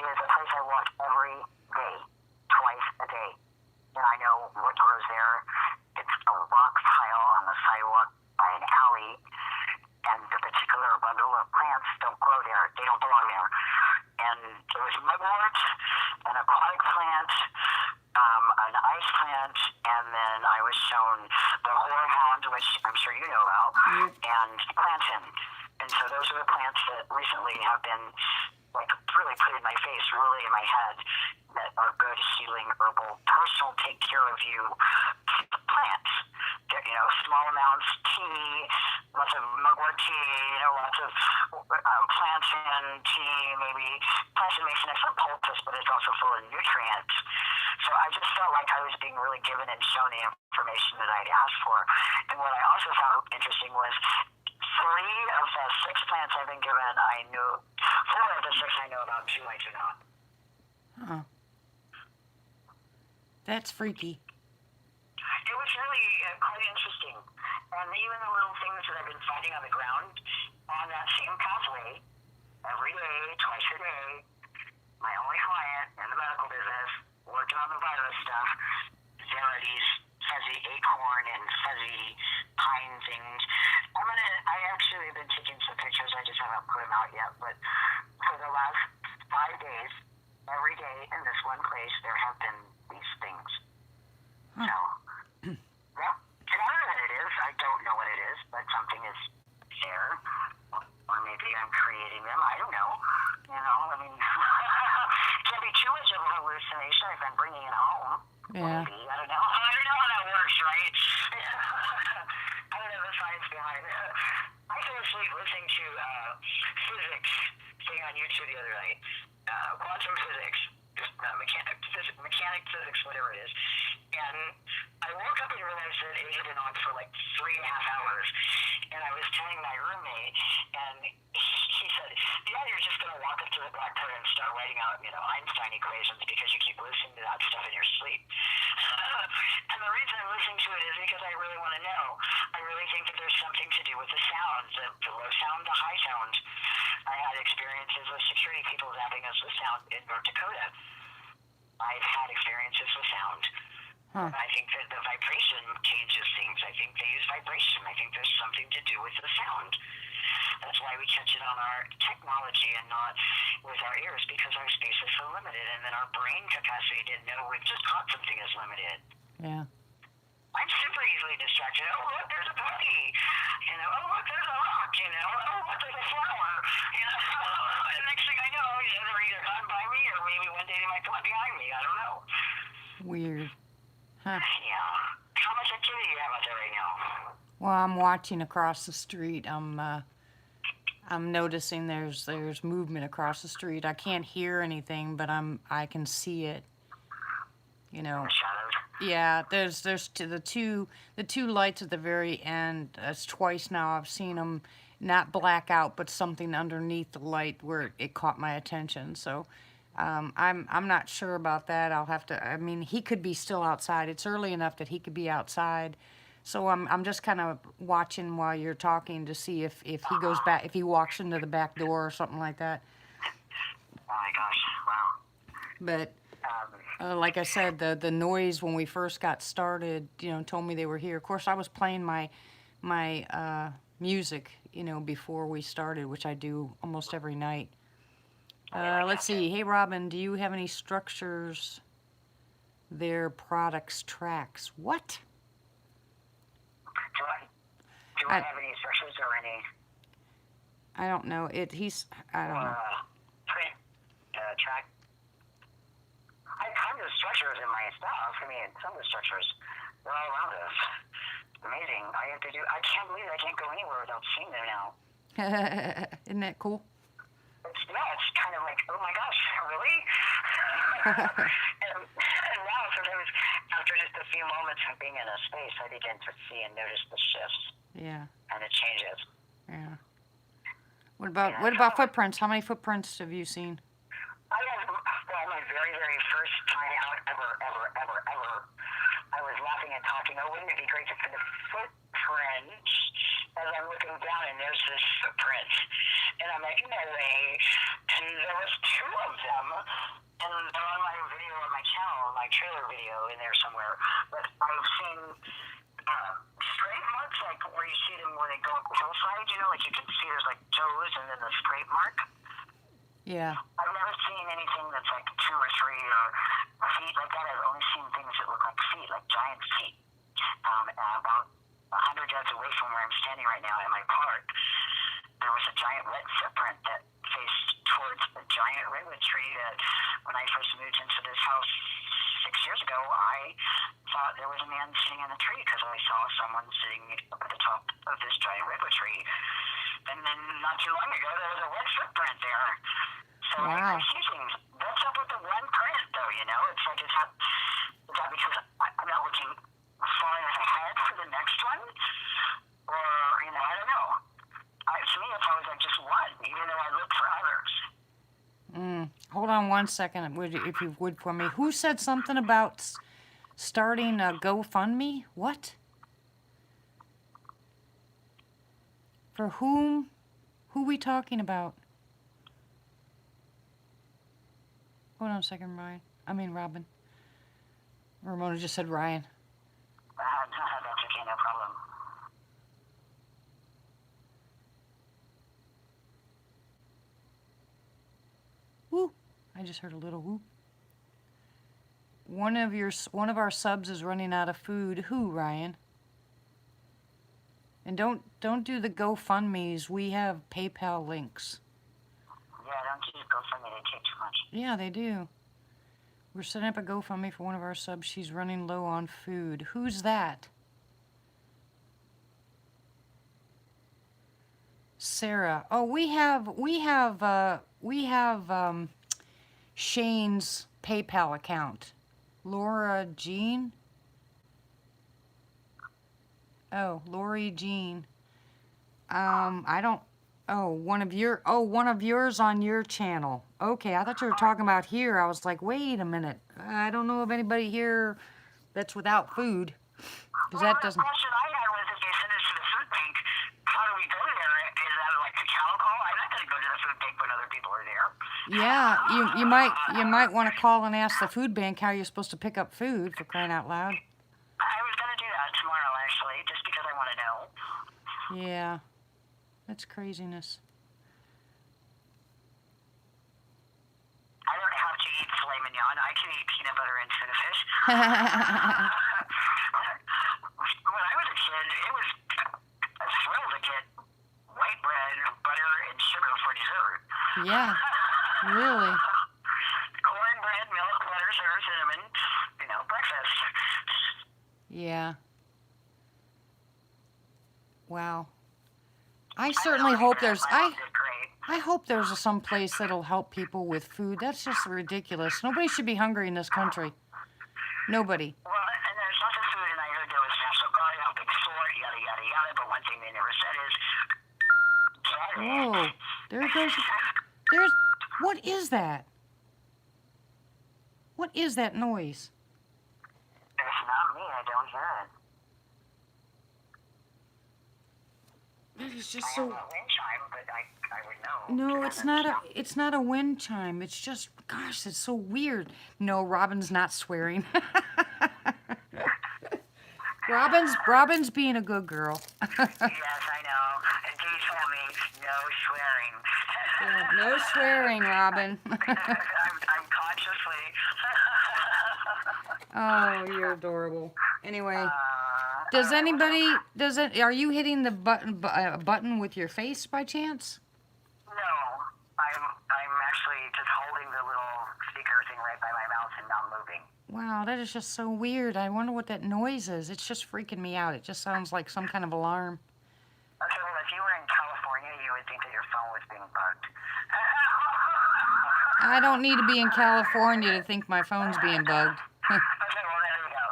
is a place I walk every day, twice a day. And I know what grows there. It's a rock pile on the sidewalk by an alley, and the particular bundle of plants don't grow there. They don't belong there. And there was mugwort, an aquatic plant, an ice plant, and then I was shown the horehound, which I'm sure you know about, and plantain. And so those are the plants that recently have been really put in my face, really in my head, that are good healing herbal, personal, take care of you plants. Small amounts, tea, lots of mugwort tea, lots of plants in tea, maybe plants that makes an excellent poultice, but it's also full of nutrients. So I just felt like I was being really given and shown the information that I'd asked for. And what I also found interesting was 3 of the 6 plants I've been given, I knew. 4 of the 6 I know about, 2 I do not. Huh. That's freaky. It was really quite interesting. And even the little things that I've been finding on the ground on that same pathway, every day, twice a day, my only client in the medical business, working on the virus stuff, there are these fuzzy acorn and fuzzy pine things. I actually have been taking some pictures, I just haven't put them out yet, but for the last 5 days, every day in this one place, there have been these things. So, well, and I don't know what it is. I don't know what it is, but something is there. Or maybe I'm creating them. I don't know. Can't be too much of a hallucination if I'm bringing it home. Yeah. Maybe. I don't know. I don't know how that works, right? I don't know the science behind it. I fell asleep listening to physics thing on YouTube the other night. Quantum physics. Mechanic physics, whatever it is. And I woke up and realized that it had been on for like 3.5 hours. And I was telling my roommate, and he said, yeah, you're just going to walk up to the blackboard and start writing out, Einstein equations because you keep listening to that stuff in your sleep. And the reason I'm listening to it is because I really want to know. I really think that there's something to do with the sounds, the low sound, the high sound. I had experiences with security people zapping us with sound in North Dakota. I've had experiences with sound. Huh. I think that the vibration changes things. I think they use vibration. I think there's something to do with the sound. That's why we catch it on our technology and not with our ears, because our space is so limited, and then our brain capacity didn't know we've just caught something as limited. Yeah. I'm super easily distracted. Oh, look, there's a party. Oh, look, there's a rock. Oh, look, there's a flower. And next thing I know, they're either gone by me or maybe one day they might come up behind me. I don't know. Weird. Huh. Yeah. How much activity do you have out there right now? Well, I'm watching across the street. I'm noticing there's movement across the street. I can't hear anything, but I can see it. The shadows. Yeah, there's the two lights at the very end. It's twice now I've seen them not black out, but something underneath the light where it caught my attention. So I'm not sure about that. I'll have to. I mean, he could be still outside. It's early enough that he could be outside. So I'm just kind of watching while you're talking to see if he goes back, if he walks into the back door or something like that. Oh my gosh! Wow. But like I said, the noise when we first got started, told me they were here. Of course, I was playing my music, before we started, which I do almost every night. Let's see. Hey, Robin, do you have any structures? Their products tracks. What? Do I have any structures or any? I don't know. I don't know. Track. I have tons of structures in my stuff. I mean, some of the structures, they're all around us. Amazing. I can't believe I can't go anywhere without seeing them now. Isn't that cool? It's kind of like, oh my gosh, really? and now sometimes after just a few moments of being in a space, I begin to see and notice the shifts. Yeah. And it changes. Yeah. What about footprints? How many footprints have you seen? My very, very first time out ever, I was laughing and talking, oh, wouldn't it be great to find a footprint? As I'm looking down, and there's this footprint. And I'm like, no way. And there was 2 of them. And they're on my video on my channel, my trailer video in there somewhere. But I've seen straight marks, like where you see them when they go up the hillside, like you can see there's like toes and then the straight mark. Yeah. I've never seen anything that's like 2 or 3 or feet like that. I've only seen things that look like feet, like giant feet. About 100 yards away from where I'm standing right now in my park, there was a giant wet footprint that faced towards the giant redwood tree that when I first moved into this house 6 years ago, I thought there was a man sitting in the tree because I saw someone sitting up at the top of this giant redwood tree. And then not too long ago, there was a wet footprint there. So Wow. I'm thinking, what's up with the one print, though, you know? It's like, is that because I'm not looking far enough ahead for the next one? Or, you know, I don't know. To me, it's always like just one, even though I look for others. Hold on one second, if you would, for me. Who said something about starting a GoFundMe? What? For whom? Who we talking about? Hold on a second, Ryan. I mean, Robin. Ramona just said Ryan. That's okay, no problem. Woo! I just heard a little whoop. One of our subs is running out of food. Who, Ryan? And don't do the GoFundMe's. We have PayPal links. Yeah, don't use GoFundMe, they take too much. Yeah, they do. We're setting up a GoFundMe for one of our subs. She's running low on food. Who's that? Sarah. Oh, we have Shane's PayPal account. Laura Jean. Oh, Lori Jean. I don't. Oh, one of yours on your channel. Okay, I thought you were talking about here. I was like, wait a minute. I don't know of anybody here that's without food. Because that doesn't. The question I had was if they send us to the food bank, how do we go there? Is that like a cow call? I'm not going to go to the food bank when other people are there. Yeah, you might want to call and ask the food bank how you're supposed to pick up food, for crying out loud. I was going to do that tomorrow, actually, just because I want to know. Yeah, that's craziness. I don't have to eat filet mignon. I can eat peanut butter and tuna fish. When I was a kid, it was a thrill to get white bread, butter, and sugar for dessert. Yeah, really. Cornbread, milk, butter, sugar, cinnamon, breakfast. Yeah. Wow. I certainly hope there's I hope there's some place that'll help people with food. That's just ridiculous. Nobody should be hungry in this country. Nobody. Well, and there's lots of food, and I heard there was National Guard helping sort, yada, yada, yada, but one thing they never said is, Whoa. What is that? What is that noise? It's not me, I don't hear it. That is just I have a wind chime, but I would know. No, it's not a wind chime. It's just, gosh, it's so weird. No, Robin's not swearing. Robin's being a good girl. Yes, I know. And Dee told me no swearing. Yeah, no swearing, Robin. I'm consciously. Oh, you're adorable. Anyway, are you hitting the button with your face by chance? No, I'm actually just holding the little speaker thing right by my mouth and not moving. Wow, that is just so weird. I wonder what that noise is. It's just freaking me out. It just sounds like some kind of alarm. Okay, well, if you were in California, you would think that your phone was being bugged. I don't need to be in California to think my phone's being bugged. Okay, well, there you go.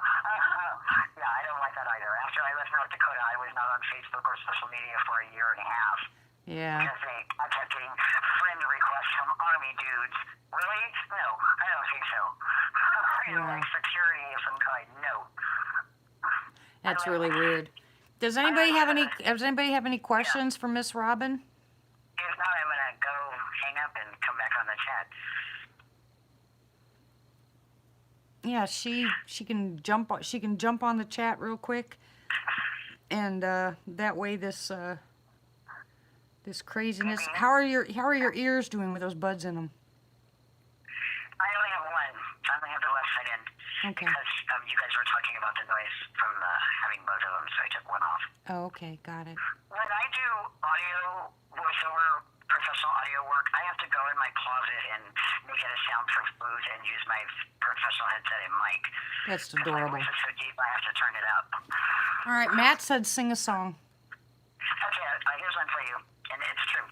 Yeah, I don't like that either. After I left North Dakota, I was not on Facebook or social media for a year and a half. Yeah. Because I kept getting friend requests from Army dudes. Really? No, I don't think so. Like security of some kind. No. That's really weird. Does anybody have any questions for Miss Robin? If not, I'm gonna go hang up and come back on the chat. Yeah, she can jump on the chat real quick, and that way this craziness. How are your ears doing with those buds in them? I only have one. I only have the left side in. Okay. Because you guys were talking about the noise from having both of them, so I took one off. Oh, okay, got it. When I do audio voiceover, professional audio work, I have to go in my closet build it and make it a soundproof booth and use my professional headset and mic. That's 'Cause adorable. my voice is so deep, I have to turn it up. All right, Matt said sing a song. Okay, here's one for you, and it's true.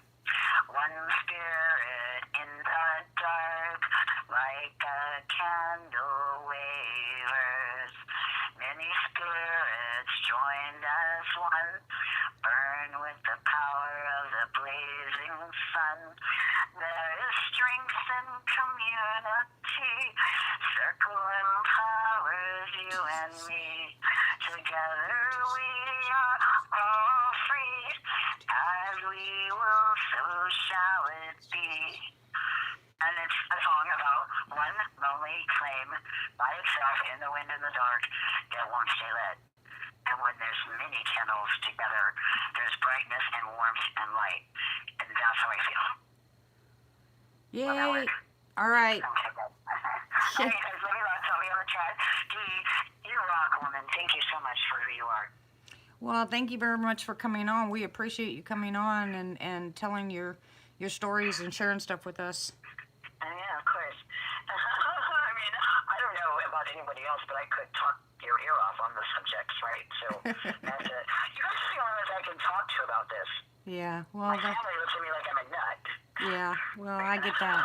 One spirit in the dark, like a candle wavers. Many spirits joined as one, burn with the power of the blazing sun. There is strength in community, circle empowers you and me. Together we are all free, as we will, so shall it be. And it's a song about one lonely flame by itself in the wind and the dark that won't stay lit. And when there's many candles together, there's brightness and warmth and light. And that's how I feel. Yay. All right. Okay, good. All right, guys, love you lots. I'll be on the chat. Dee, you rock, woman. Thank you so much for who you are. Well, thank you very much for coming on. We appreciate you coming on and telling your stories and sharing stuff with us. Yeah, of course. I mean, I don't know about anybody else, but I could talk your ear off on the subjects, right? So that's it. You guys are the only ones I can talk to about this. Yeah, well, My family looks at me like I'm a nut. yeah, well, I get that.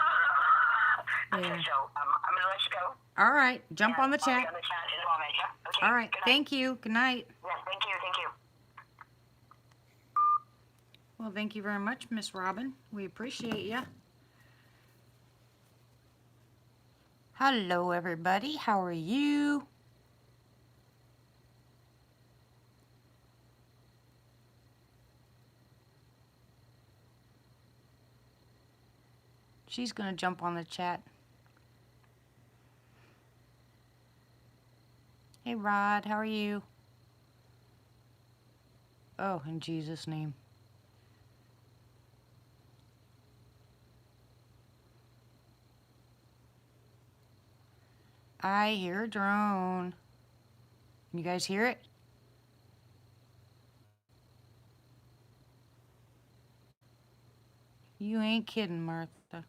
Okay, Yeah. so I'm going to let you go. All right, jump on the I'll be chat. on the chat in a moment. Yeah. Okay. All right, Good night. thank you. Good night. Yeah, thank you. Thank you. Well, thank you very much, Miss Robin. We appreciate you. Hello, everybody. How are you? She's going to jump on the chat. Hey, Rod. How are you? Oh, in Jesus' name. I hear a drone. You guys hear it? You ain't kidding, Martha.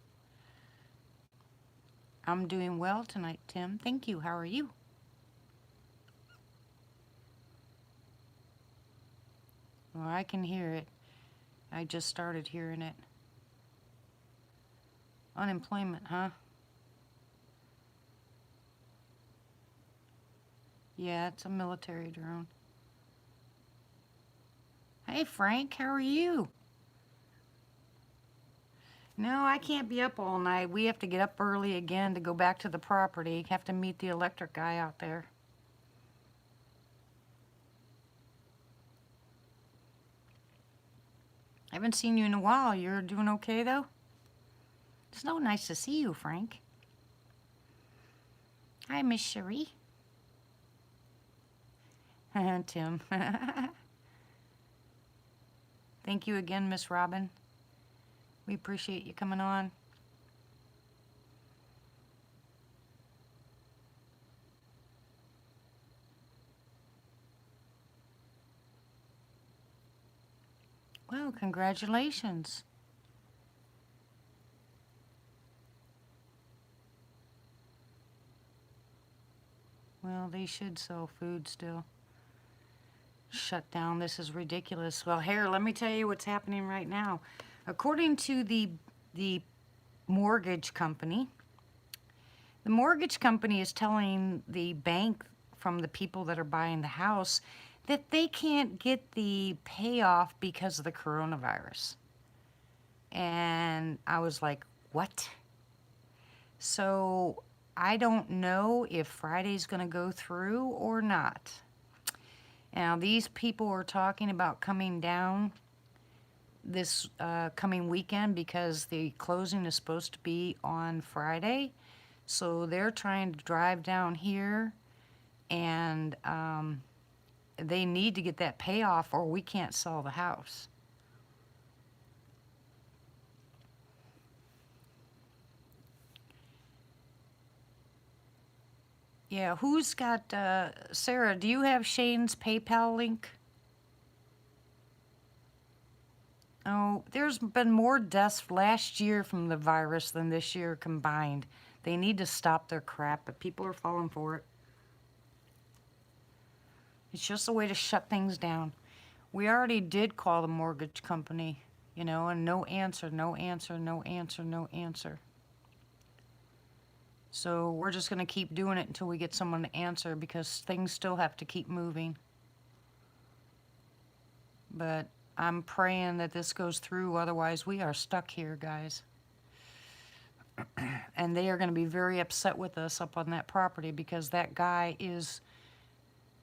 I'm doing well tonight, Tim. Thank you. How are you? Well, I can hear it. I just started hearing it. Unemployment, huh? Yeah, it's a military drone. Hey, Frank, how are you? No, I can't be up all night. We have to get up early again to go back to the property. Have to meet the electric guy out there. I haven't seen you in a while. You're doing okay, though? It's so nice to see you, Frank. Hi, Miss Cherie. Tim. Thank you again, Miss Robin. We appreciate you coming on. Well, congratulations. Well, they should sell food still. Shut down. This is ridiculous. Well, here, let me tell you what's happening right now. According to the mortgage company, the mortgage company is telling the bank from the people that are buying the house that they can't get the payoff because of the coronavirus. And I was like, what? So I don't know if Friday's going to go through or not. Now, these people are talking about coming down this coming weekend because the closing is supposed to be on Friday. So they're trying to drive down here, and they need to get that payoff or we can't sell the house. Yeah, who's got, Sarah, do you have Shane's PayPal link? Oh, there's been more deaths last year from the virus than this year combined. They need to stop their crap, but people are falling for it. It's just a way to shut things down. We already did call the mortgage company, you know, and no answer, no answer, no answer, no answer. So we're just going to keep doing it until we get someone to answer because things still have to keep moving. But I'm praying that this goes through, otherwise we are stuck here, guys. And they are going to be very upset with us up on that property because that guy is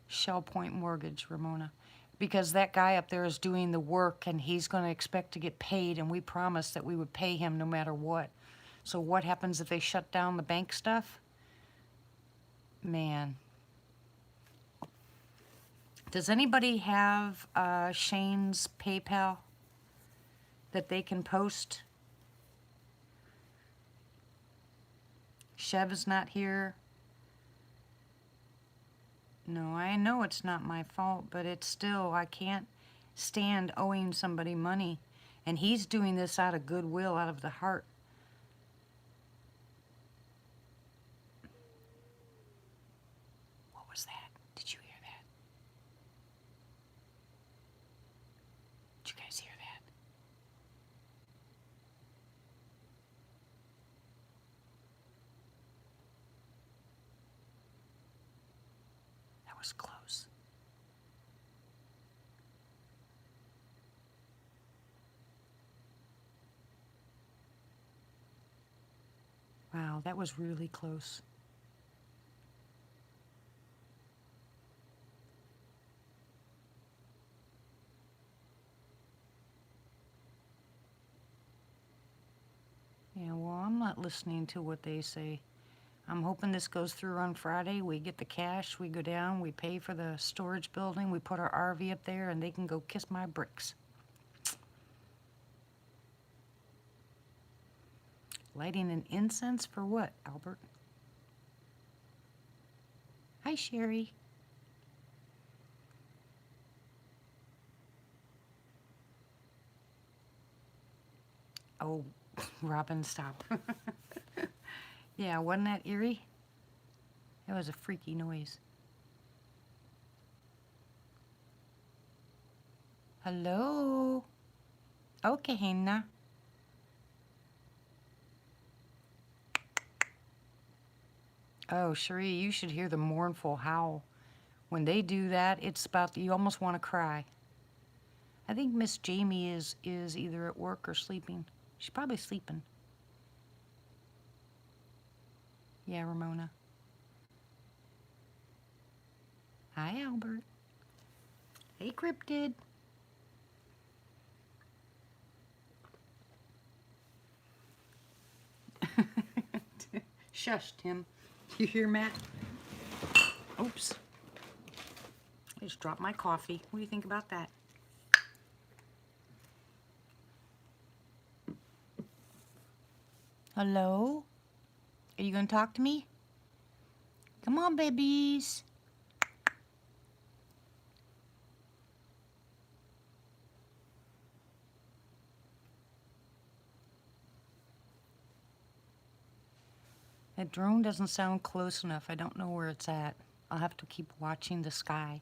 Shell Point Mortgage, Ramona. Because that guy up there is doing the work and he's going to expect to get paid, and we promised that we would pay him no matter what. So what happens if they shut down the bank stuff? Man. Does anybody have Shane's PayPal that they can post? Chev is not here. No, I know it's not my fault, but it's still, I can't stand owing somebody money. And he's doing this out of goodwill, out of the heart. What was that? Did you hear that? Did you guys hear that? That was close. Wow, that was really close. Yeah, well, I'm not listening to what they say. I'm hoping this goes through on Friday. We get the cash, we go down, we pay for the storage building, we put our RV up there, and they can go kiss my bricks. Lighting an incense for what, Albert? Hi, Sherry. Oh, Robin, stop. Yeah, wasn't that eerie? That was a freaky noise. Hello? Okay, Hannah. Oh, Cherie, you should hear the mournful howl. When they do that, it's about, you almost want to cry. I think Miss Jamie is either at work or sleeping. She's probably sleeping. Yeah, Ramona. Hi, Albert. Hey, Cryptid. Shush, Tim. You hear Matt? Oops. I just dropped my coffee. What do you think about that? Hello? Are you going to talk to me? Come on, babies. That drone doesn't sound close enough. I don't know where it's at. I'll have to keep watching the sky.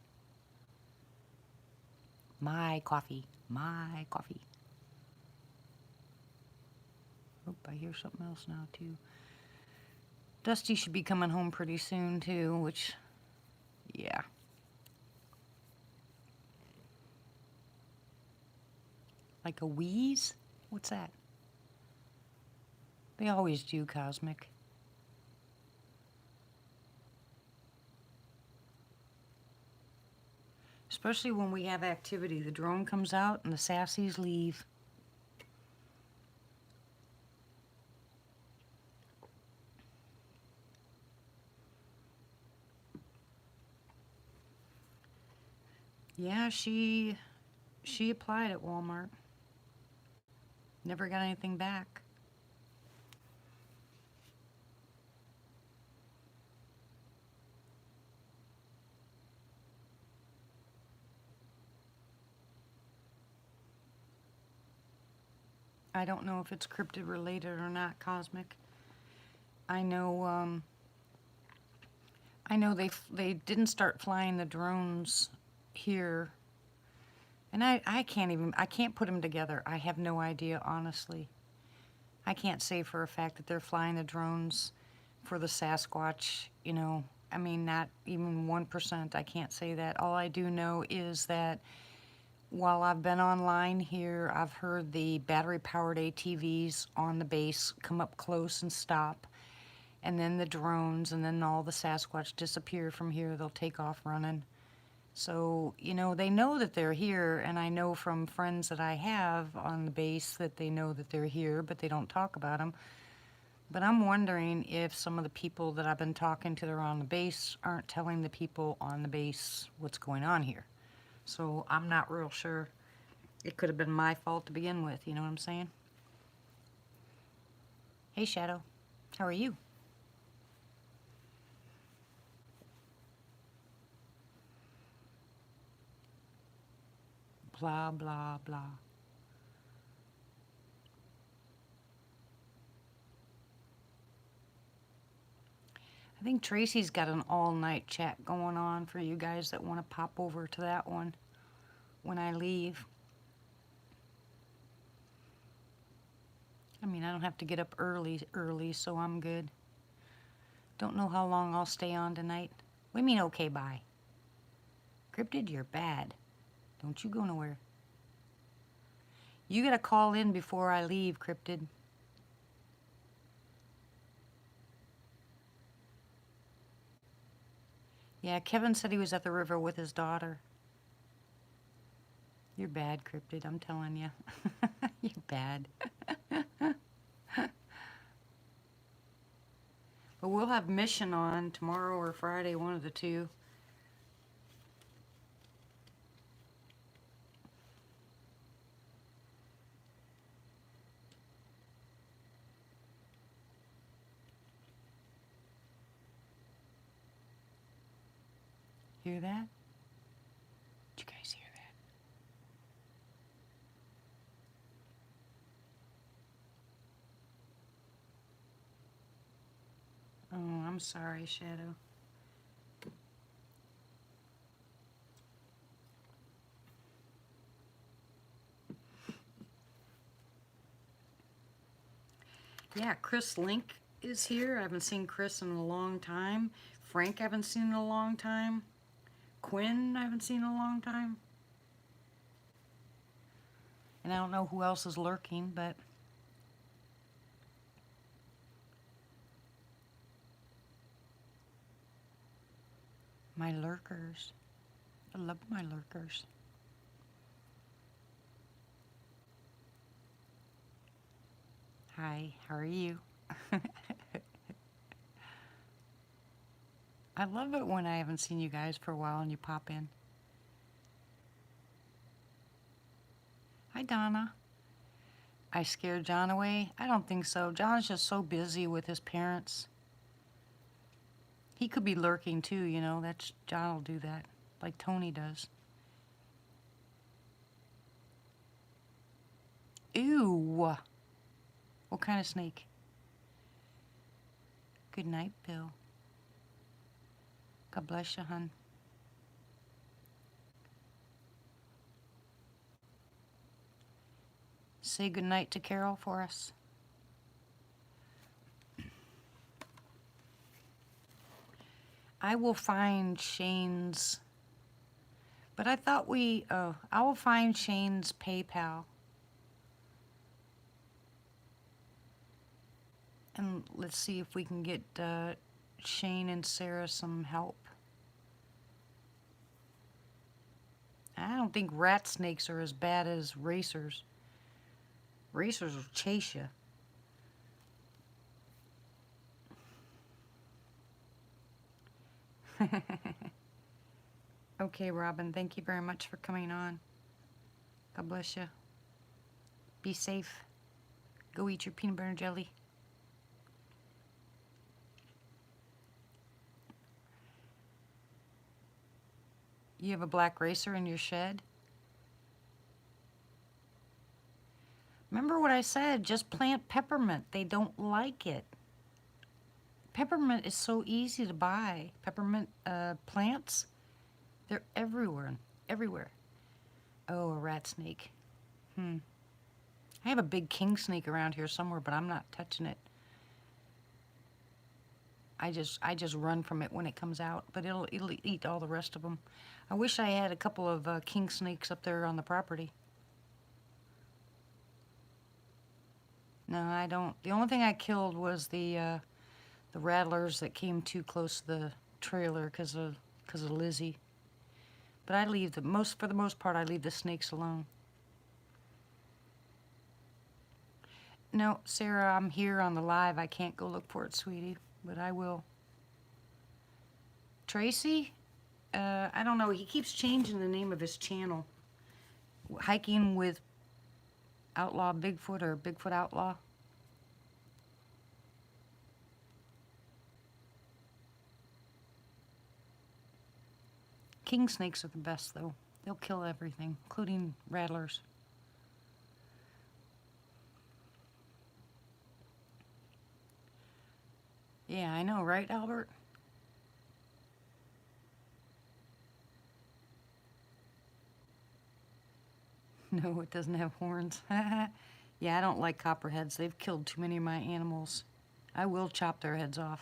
My coffee. My coffee. Oh, I hear something else now, too. Dusty should be coming home pretty soon, too, which, yeah. Like a wheeze? What's that? They always do, Cosmic. Especially when we have activity. The drone comes out and the sassies leave. Yeah, she applied at Walmart. Never got anything back. I don't know if it's cryptid related or not, Cosmic. I know they didn't start flying the drones here, and I can't put them together. I have no idea, honestly. I can't say for a fact that they're flying the drones for the Sasquatch, you know. I mean, not even 1%. I can't say that. All I do know is that while I've been online here, I've heard the battery-powered ATVs on the base come up close and stop, and then the drones, and then all the Sasquatch disappear from here. They'll take off running. So, you know, they know that they're here, and I know from friends that I have on the base that they know that they're here, but they don't talk about them. But I'm wondering if some of the people that I've been talking to that are on the base aren't telling the people on the base what's going on here. So I'm not real sure. It could have been my fault to begin with, you know what I'm saying? Hey, Shadow. How are you? Blah, blah, blah. I think Tracy's got an all-night chat going on for you guys that want to pop over to that one when I leave. I mean, I don't have to get up early, so I'm good. Don't know how long I'll stay on tonight. What do you mean, okay, bye? Cryptid, you're bad. Don't you go nowhere. You gotta call in before I leave, Cryptid. Yeah, Kevin said he was at the river with his daughter. You're bad, Cryptid, I'm telling you. You're bad. But we'll have Mission on tomorrow or Friday, one of the two. Hear that? Did you guys hear that? Oh, I'm sorry, Shadow. Yeah, Chris Link is here. I haven't seen Chris in a long time. Frank I haven't seen in a long time. Quinn I haven't seen in a long time. And I don't know who else is lurking, but my lurkers. I love my lurkers. Hi, how are you? I love it when I haven't seen you guys for a while and you pop in. Hi, Donna. I scared John away? I don't think so. John's just so busy with his parents. He could be lurking too, you know. That's John will do that, like Tony does. Ew. What kind of snake? Good night, Bill. God bless you, hun. Say good night to Carol for us. I will find Shane's, but I thought I will find Shane's PayPal. And let's see if we can get Shane and Sarah some help. I don't think rat snakes are as bad as racers. Racers will chase you. Okay, Robin, thank you very much for coming on. God bless you. Be safe. Go eat your peanut butter and jelly. You have a black racer in your shed? Remember what I said, just plant peppermint. They don't like it. Peppermint is so easy to buy. Peppermint plants, they're everywhere, everywhere. Oh, a rat snake. I have a big king snake around here somewhere, but I'm not touching it. I just run from it when it comes out, but it'll eat all the rest of them. I wish I had a couple of king snakes up there on the property. No, I don't. The only thing I killed was the rattlers that came too close to the trailer because of Lizzie. But I leave for the most part, I leave the snakes alone. No, Sarah, I'm here on the live. I can't go look for it, sweetie, but I will. Tracy? I don't know. He keeps changing the name of his channel. Hiking with Outlaw Bigfoot or Bigfoot Outlaw. King snakes are the best, though. They'll kill everything, including rattlers. Yeah, I know, right, Albert? No, it doesn't have horns. Yeah, I don't like copperheads. They've killed too many of my animals. I will chop their heads off.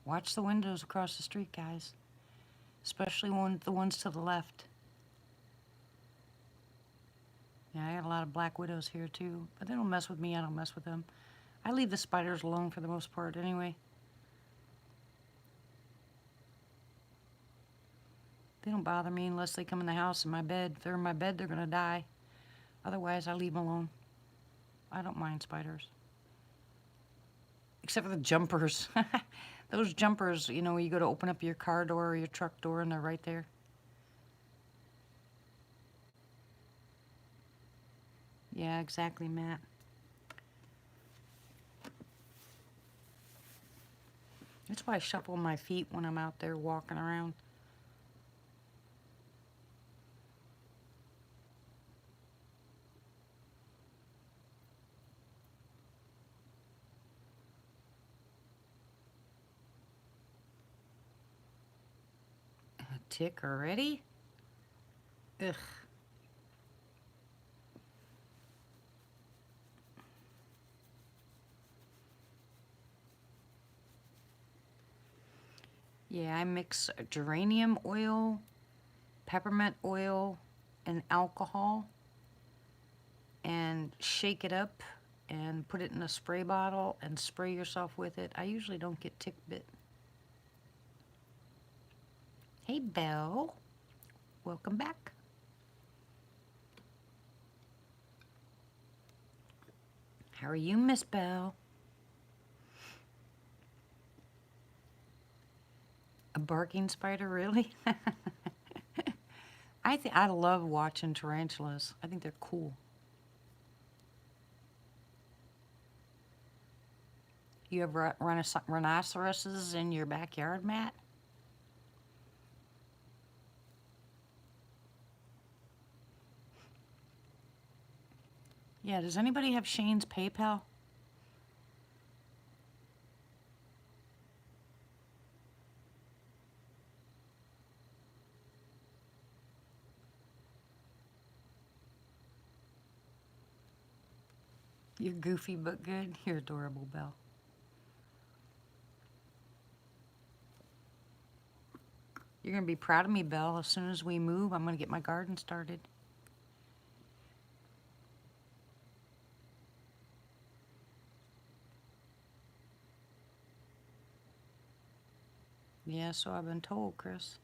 Watch the windows across the street, guys. Especially the ones to the left. Yeah, I got a lot of black widows here too, but they don't mess with me. I don't mess with them. I leave the spiders alone for the most part anyway. They don't bother me unless they come in the house in my bed. If they're in my bed, they're gonna die. Otherwise, I leave them alone. I don't mind spiders. Except for the jumpers. Those jumpers, you know, you go to open up your car door or your truck door and they're right there. Yeah, exactly, Matt. That's why I shuffle my feet when I'm out there walking around. A tick already? Ugh. Yeah, I mix geranium oil, peppermint oil, and alcohol and shake it up and put it in a spray bottle and spray yourself with it. I usually don't get tick bit. Hey, Belle. Welcome back. How are you, Miss Belle? A barking spider, really? I love watching tarantulas. I think they're cool. You have rhinoceroses in your backyard, Matt? Yeah, does anybody have Shane's PayPal? You're goofy but good. You're adorable, Belle. You're going to be proud of me, Belle. As soon as we move, I'm going to get my garden started. Yeah, so I've been told, Chris.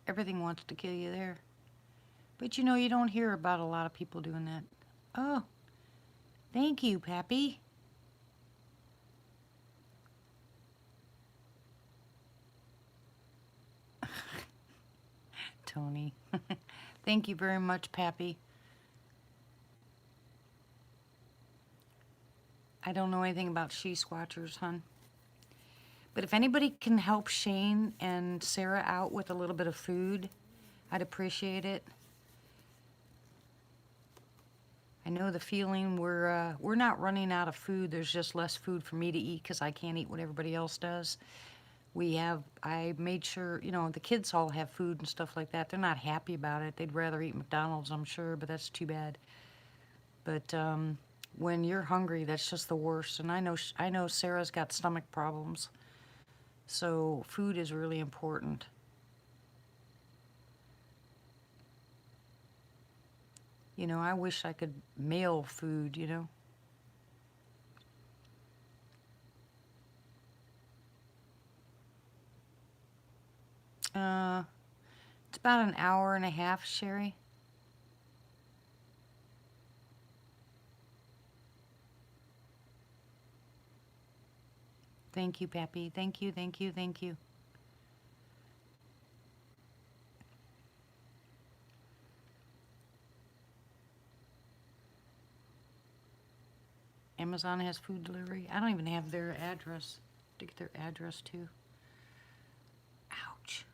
Everything wants to kill you there. But you know, you don't hear about a lot of people doing that. Oh, thank you, Pappy. Tony. Thank you very much, Pappy. I don't know anything about she squatchers, hon. But if anybody can help Shane and Sarah out with a little bit of food, I'd appreciate it. I know the feeling. We're not running out of food. There's just less food for me to eat because I can't eat what everybody else does. I made sure, you know, the kids all have food and stuff like that. They're not happy about it. They'd rather eat McDonald's, I'm sure, but that's too bad. But when you're hungry, that's just the worst. And I know Sarah's got stomach problems, so food is really important. You know, I wish I could mail food, you know. It's about an hour and a half, Sherry. Thank you, Pappy. Thank you, thank you, thank you. Amazon has food delivery. I don't even have their address to get their address to. Ouch.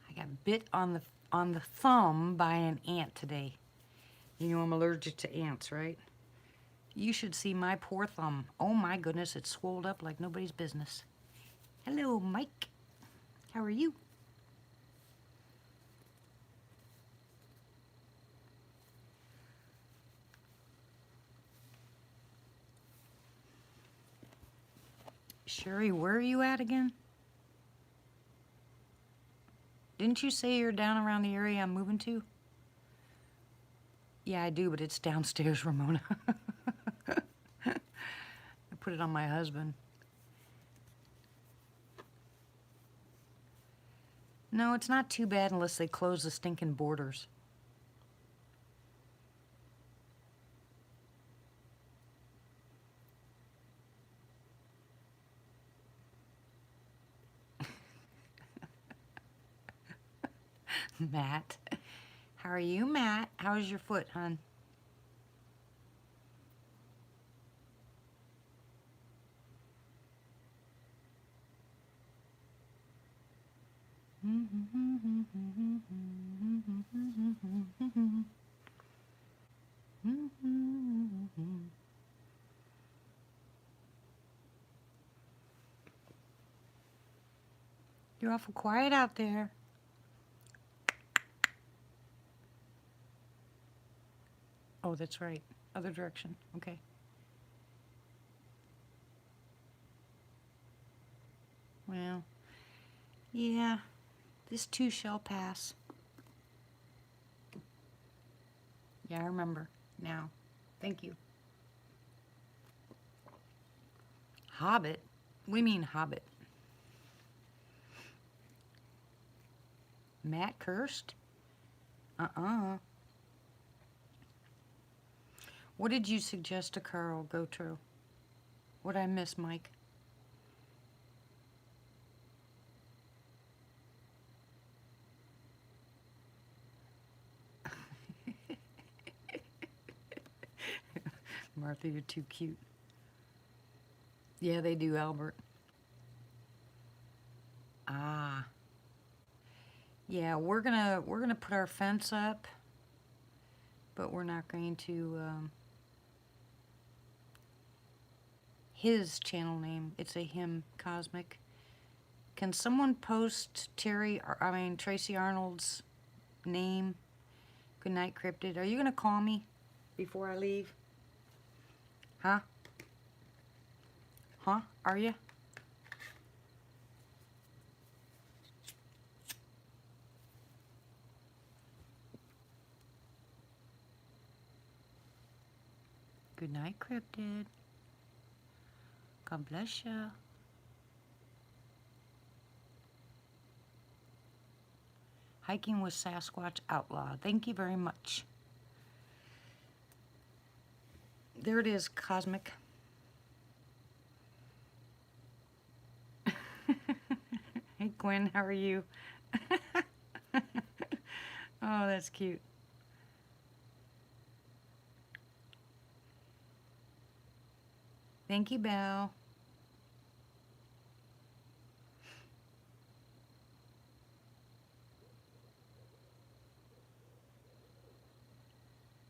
I got bit on the thumb by an ant today. You know I'm allergic to ants, right? You should see my poor thumb. Oh my goodness, it's swelled up like nobody's business. Hello, Mike. How are you? Sherry, where are you at again? Didn't you say you're down around the area I'm moving to? Yeah, I do, but it's downstairs, Ramona. I put it on my husband. No, it's not too bad unless they close the stinking borders. Matt. How are you, Matt? How's your foot, hon? You're awful quiet out there. Oh, that's right. Other direction. Okay. Well, yeah, this too shall pass. Yeah, I remember now. Thank you. Hobbit? We mean Hobbit. Matt cursed? Uh-uh. What did you suggest to Carl Gotro? What'd I miss, Mike? Martha, you're too cute. Yeah, they do, Albert. Ah. Yeah, we're gonna put our fence up, but we're not going to his channel name. It's a him, Cosmic. Can someone post Tracy Arnold's name? Good night, Cryptid. Are you gonna call me before I leave? Huh? Huh? Are you? Good night, Cryptid. God bless ya. Hiking with Sasquatch Outlaw. Thank you very much. There it is, Cosmic. Hey, Gwen, how are you? Oh, that's cute. Thank you, Belle.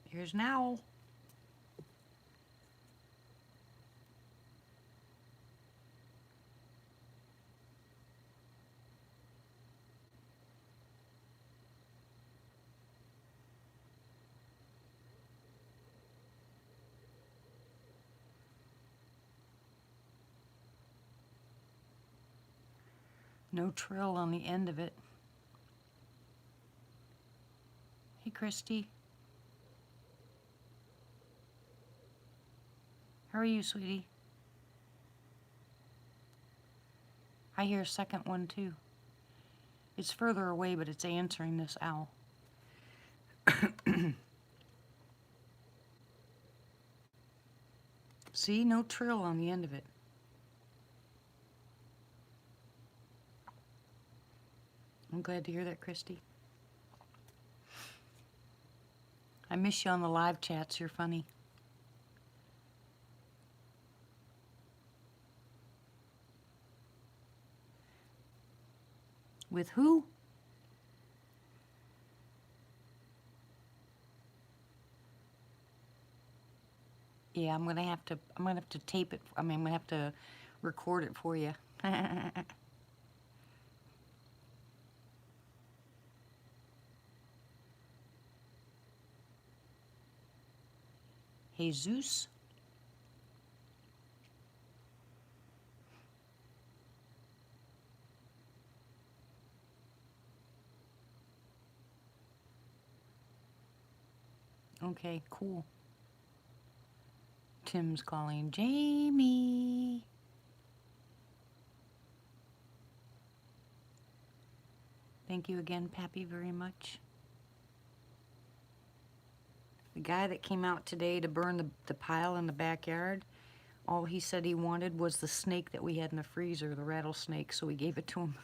Here's an owl. No trill on the end of it. Hey, Christy. How are you, sweetie? I hear a second one, too. It's further away, but it's answering this owl. See? No trill on the end of it. I'm glad to hear that, Christy. I miss you on the live chats. You're funny. With who? Yeah, I'm gonna have to tape it. I'm gonna have to record it for you. Jesus. Okay, cool. Tim's calling Jamie. Thank you again, Pappy, very much. The guy that came out today to burn the pile in the backyard, all he said he wanted was the snake that we had in the freezer, the rattlesnake, so we gave it to him.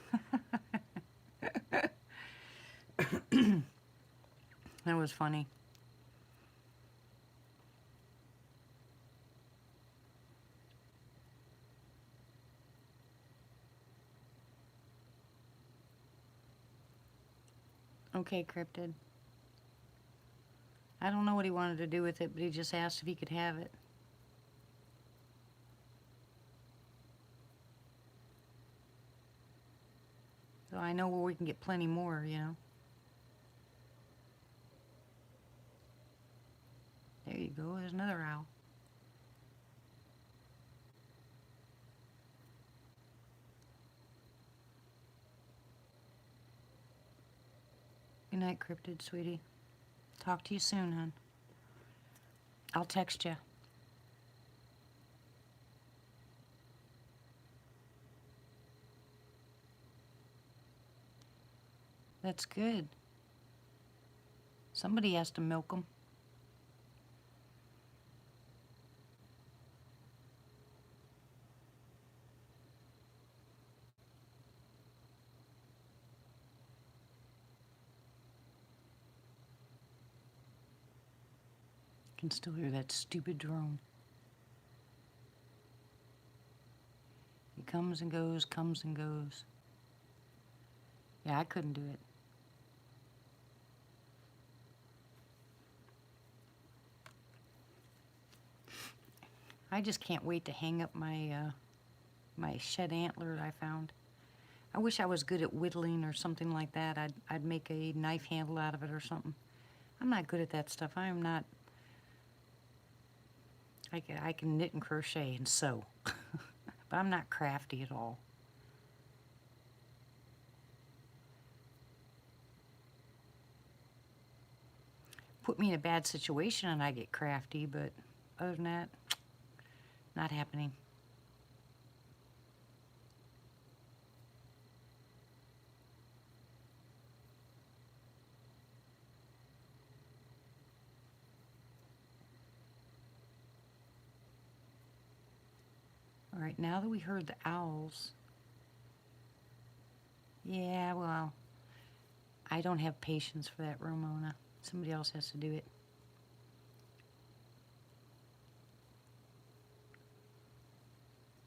That was funny. Okay, Cryptid. I don't know what he wanted to do with it, but he just asked if he could have it. So I know where we can get plenty more, you know. There you go, there's another owl. Good night, Cryptid, sweetie. Talk to you soon, hon. I'll text you. That's good. Somebody has to milk them. Can still hear that stupid drone. It comes and goes, comes and goes. Yeah, I couldn't do it. I just can't wait to hang up my my shed antler that I found. I wish I was good at whittling or something like that. I'd make a knife handle out of it or something. I'm not good at that stuff. I am not. I can knit and crochet and sew, but I'm not crafty at all. Put me in a bad situation and I get crafty, but other than that, not happening. All right, now that we heard the owls, yeah, well, I don't have patience for that, Ramona. Somebody else has to do it.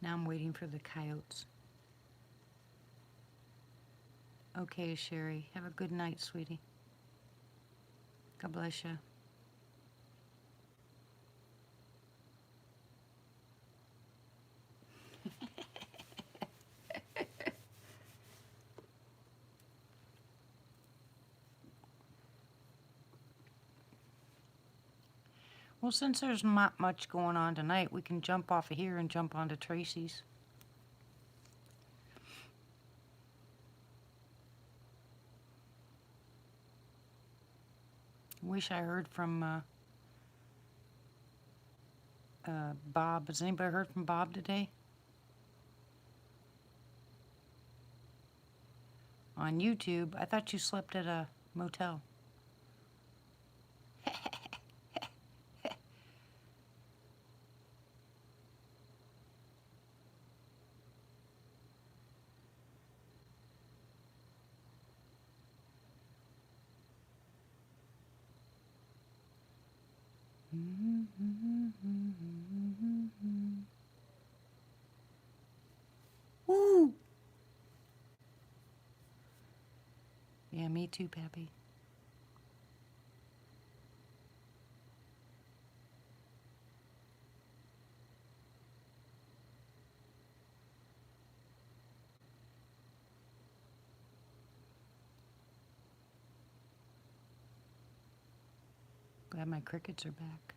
Now I'm waiting for the coyotes. Okay, Sherry. Have a good night, sweetie. God bless you. Well, since there's not much going on tonight, we can jump off of here and jump onto Tracy's. Wish I heard from Bob. Has anybody heard from Bob today? On YouTube? I thought you slept at a motel. Woo! Yeah, me too, Pappy. Glad my crickets are back.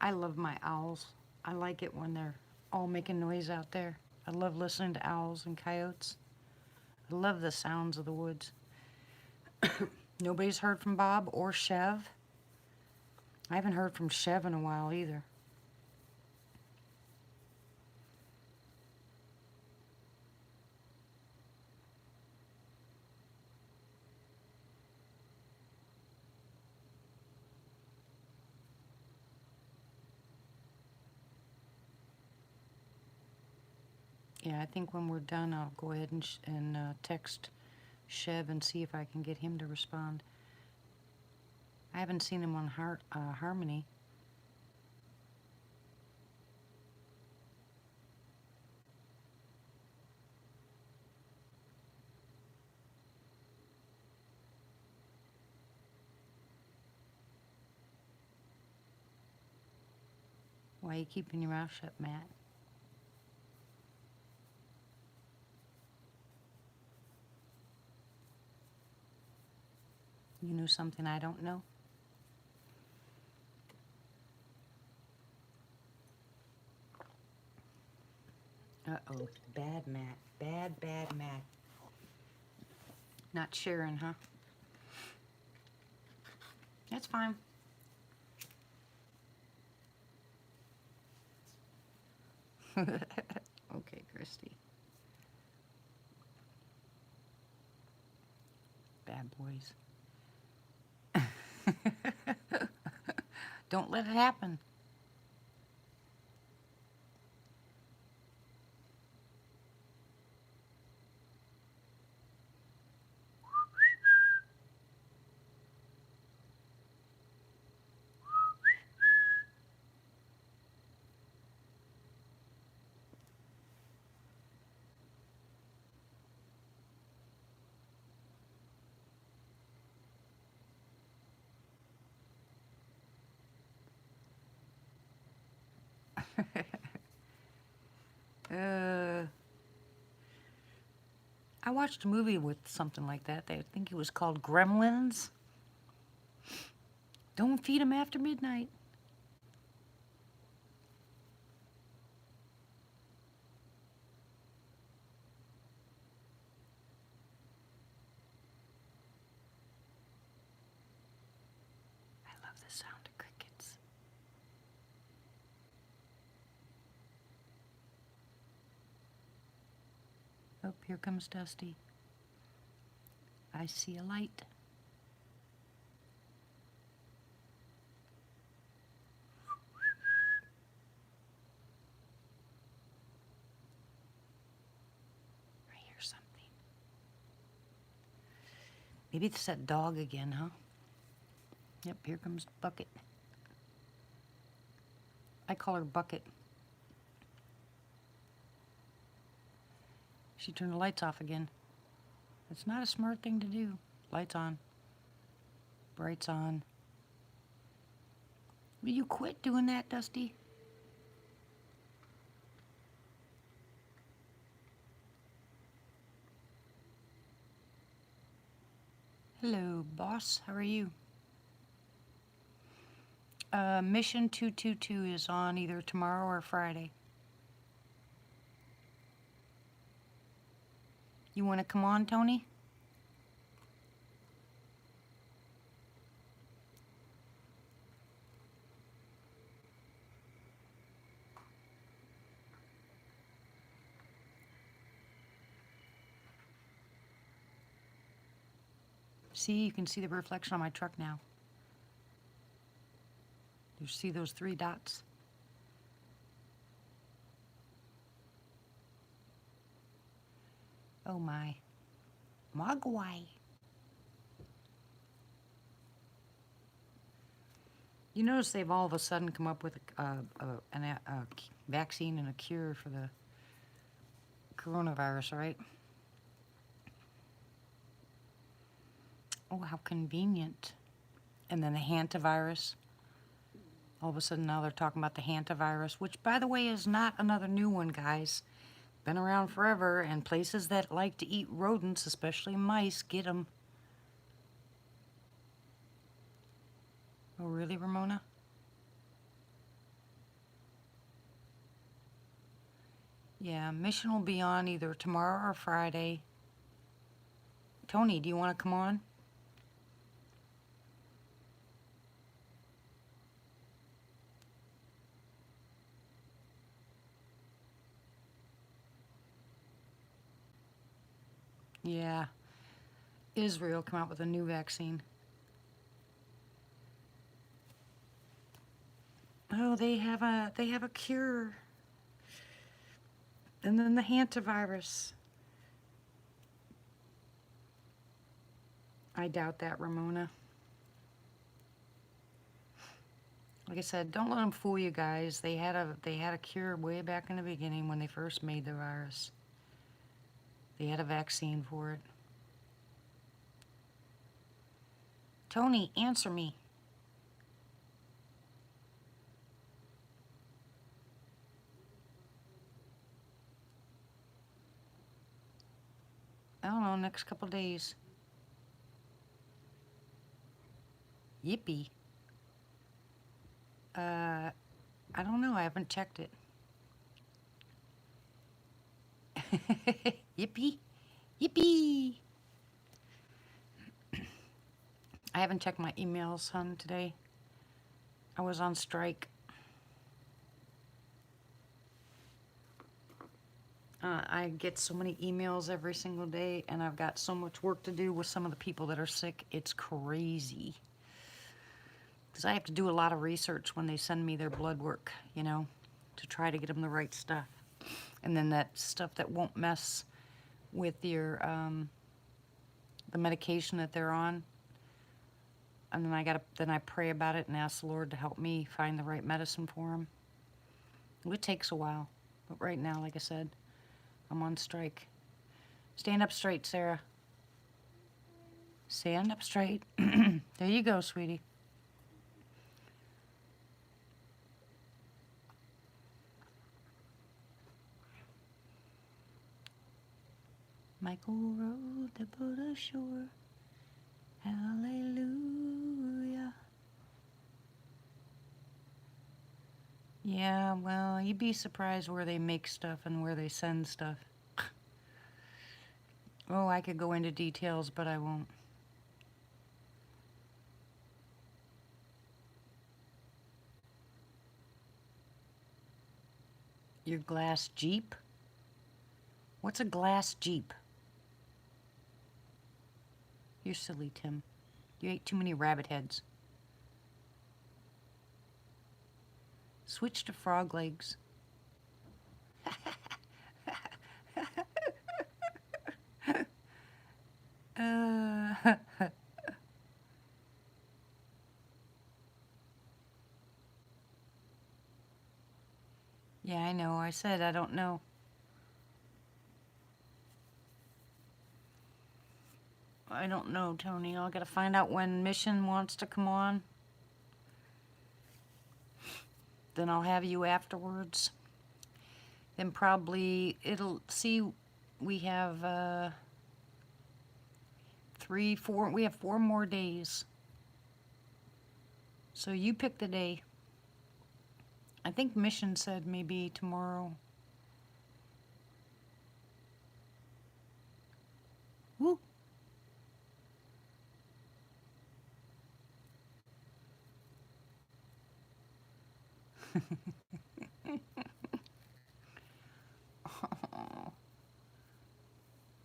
I love my owls. I like it when they're all making noise out there. I love listening to owls and coyotes. I love the sounds of the woods. Nobody's heard from Bob or Chev. I haven't heard from Chev in a while either. Yeah, I think when we're done, I'll go ahead and text Chev and see if I can get him to respond. I haven't seen him on Harmony. Why are you keeping your mouth shut, Matt? You know something I don't know? Uh-oh. Bad Matt. Bad, bad Matt. Not sharing, huh? That's fine. Okay, Christy. Bad boys. Don't let it happen. I watched a movie with something like that. I think it was called Gremlins. Don't feed them after midnight. I love the sound of crickets. Oh, here comes Dusty. I see a light. I hear something. Maybe it's that dog again, huh? Yep, here comes Bucket. I call her Bucket. She turned the lights off again. It's not a smart thing to do. Lights on. Brights on. Will you quit doing that, Dusty? Hello, boss. How are you? Mission 222 is on either tomorrow or Friday. You want to come on, Tony? See, you can see the reflection on my truck now. You see those 3 dots? Oh my. Mogwai. You notice they've all of a sudden come up with a vaccine and a cure for the coronavirus, right? Oh, how convenient. And then the hantavirus. All of a sudden now they're talking about the hantavirus, which, by the way, is not another new one, guys. Been around forever, and places that like to eat rodents, especially mice, get them. Oh, really, Ramona? Yeah, mission will be on either tomorrow or Friday. Tony, do you want to come on? Yeah. Israel come out with a new vaccine. Oh, they have a cure. And then the hantavirus. I doubt that, Ramona. Like I said, don't let them fool you guys. They had a cure way back in the beginning when they first made the virus. They had a vaccine for it. Tony, answer me. I don't know, next couple days. Yippee. I don't know, I haven't checked it. Yippee. Yippee. I haven't checked my emails, hon, today. I was on strike. I get so many emails every single day, and I've got so much work to do with some of the people that are sick. It's crazy. Because I have to do a lot of research when they send me their blood work, you know, to try to get them the right stuff. And then that stuff that won't mess with your, the medication that they're on. And then I pray about it and ask the Lord to help me find the right medicine for them. It takes a while. But right now, like I said, I'm on strike. Stand up straight, Sarah. Stand up straight. There you go, sweetie. Michael rode the boat ashore. Hallelujah. Yeah, well, you'd be surprised where they make stuff and where they send stuff. Oh, I could go into details, but I won't. Your glass Jeep? What's a glass Jeep? You're silly, Tim. You ate too many rabbit heads. Switch to frog legs. uh, yeah, I know. I said I don't know. I don't know, Tony. I gotta find out when Mission wants to come on. Then I'll have you afterwards. Then probably it'll see. We have 3, 4. We have 4 more days. So you pick the day. I think Mission said maybe tomorrow. Woo. Oh,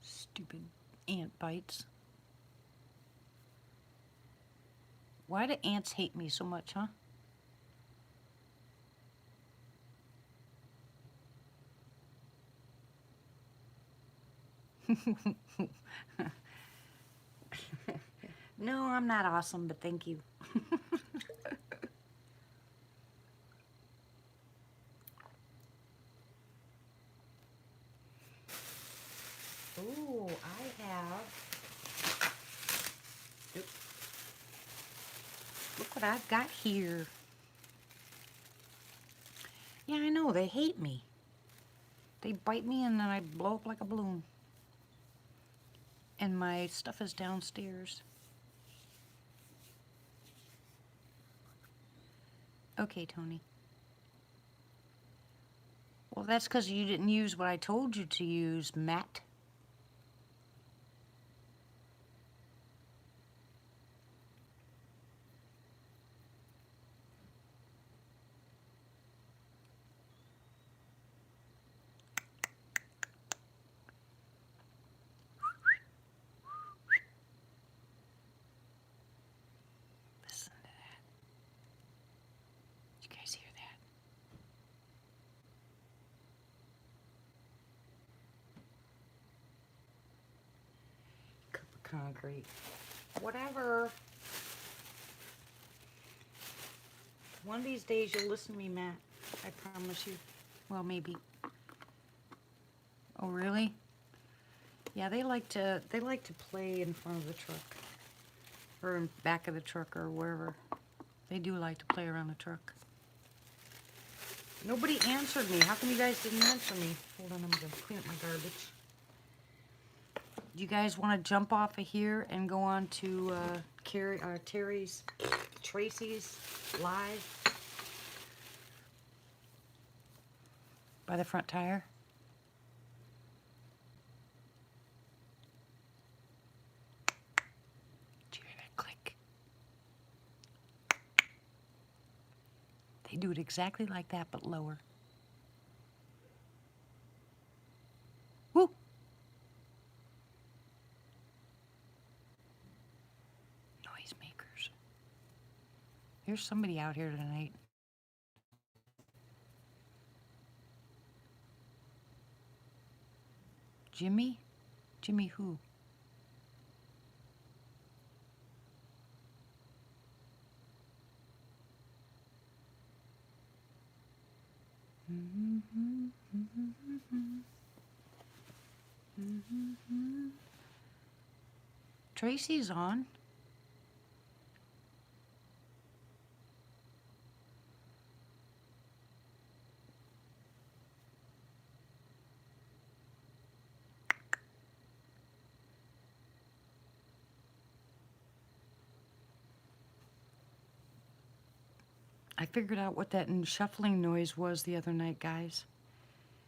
stupid ant bites. Why do ants hate me so much, huh? No, I'm not awesome, but thank you. Oh, I have. Oop. Look what I've got here. Yeah, I know, they hate me. They bite me and then I blow up like a balloon. And my stuff is downstairs. Okay, Tony. Well, that's because you didn't use what I told you to use, Matt. Listen to that. Did you guys hear that? Cup of concrete. Whatever. One of these days you'll listen to me, Matt. I promise you. Well, maybe. Oh, really? Yeah, they like to play in front of the truck. Or in back of the truck or wherever. They do like to play around the truck. Nobody answered me. How come you guys didn't answer me? Hold on, I'm gonna clean up my garbage. Do you guys want to jump off of here and go on to Tracy's live by the front tire? Did you hear that click? They do it exactly like that, but lower. Woo! Noisemakers. There's somebody out here tonight. Jimmy? Jimmy who? Tracy's on. I figured out what that shuffling noise was the other night, guys.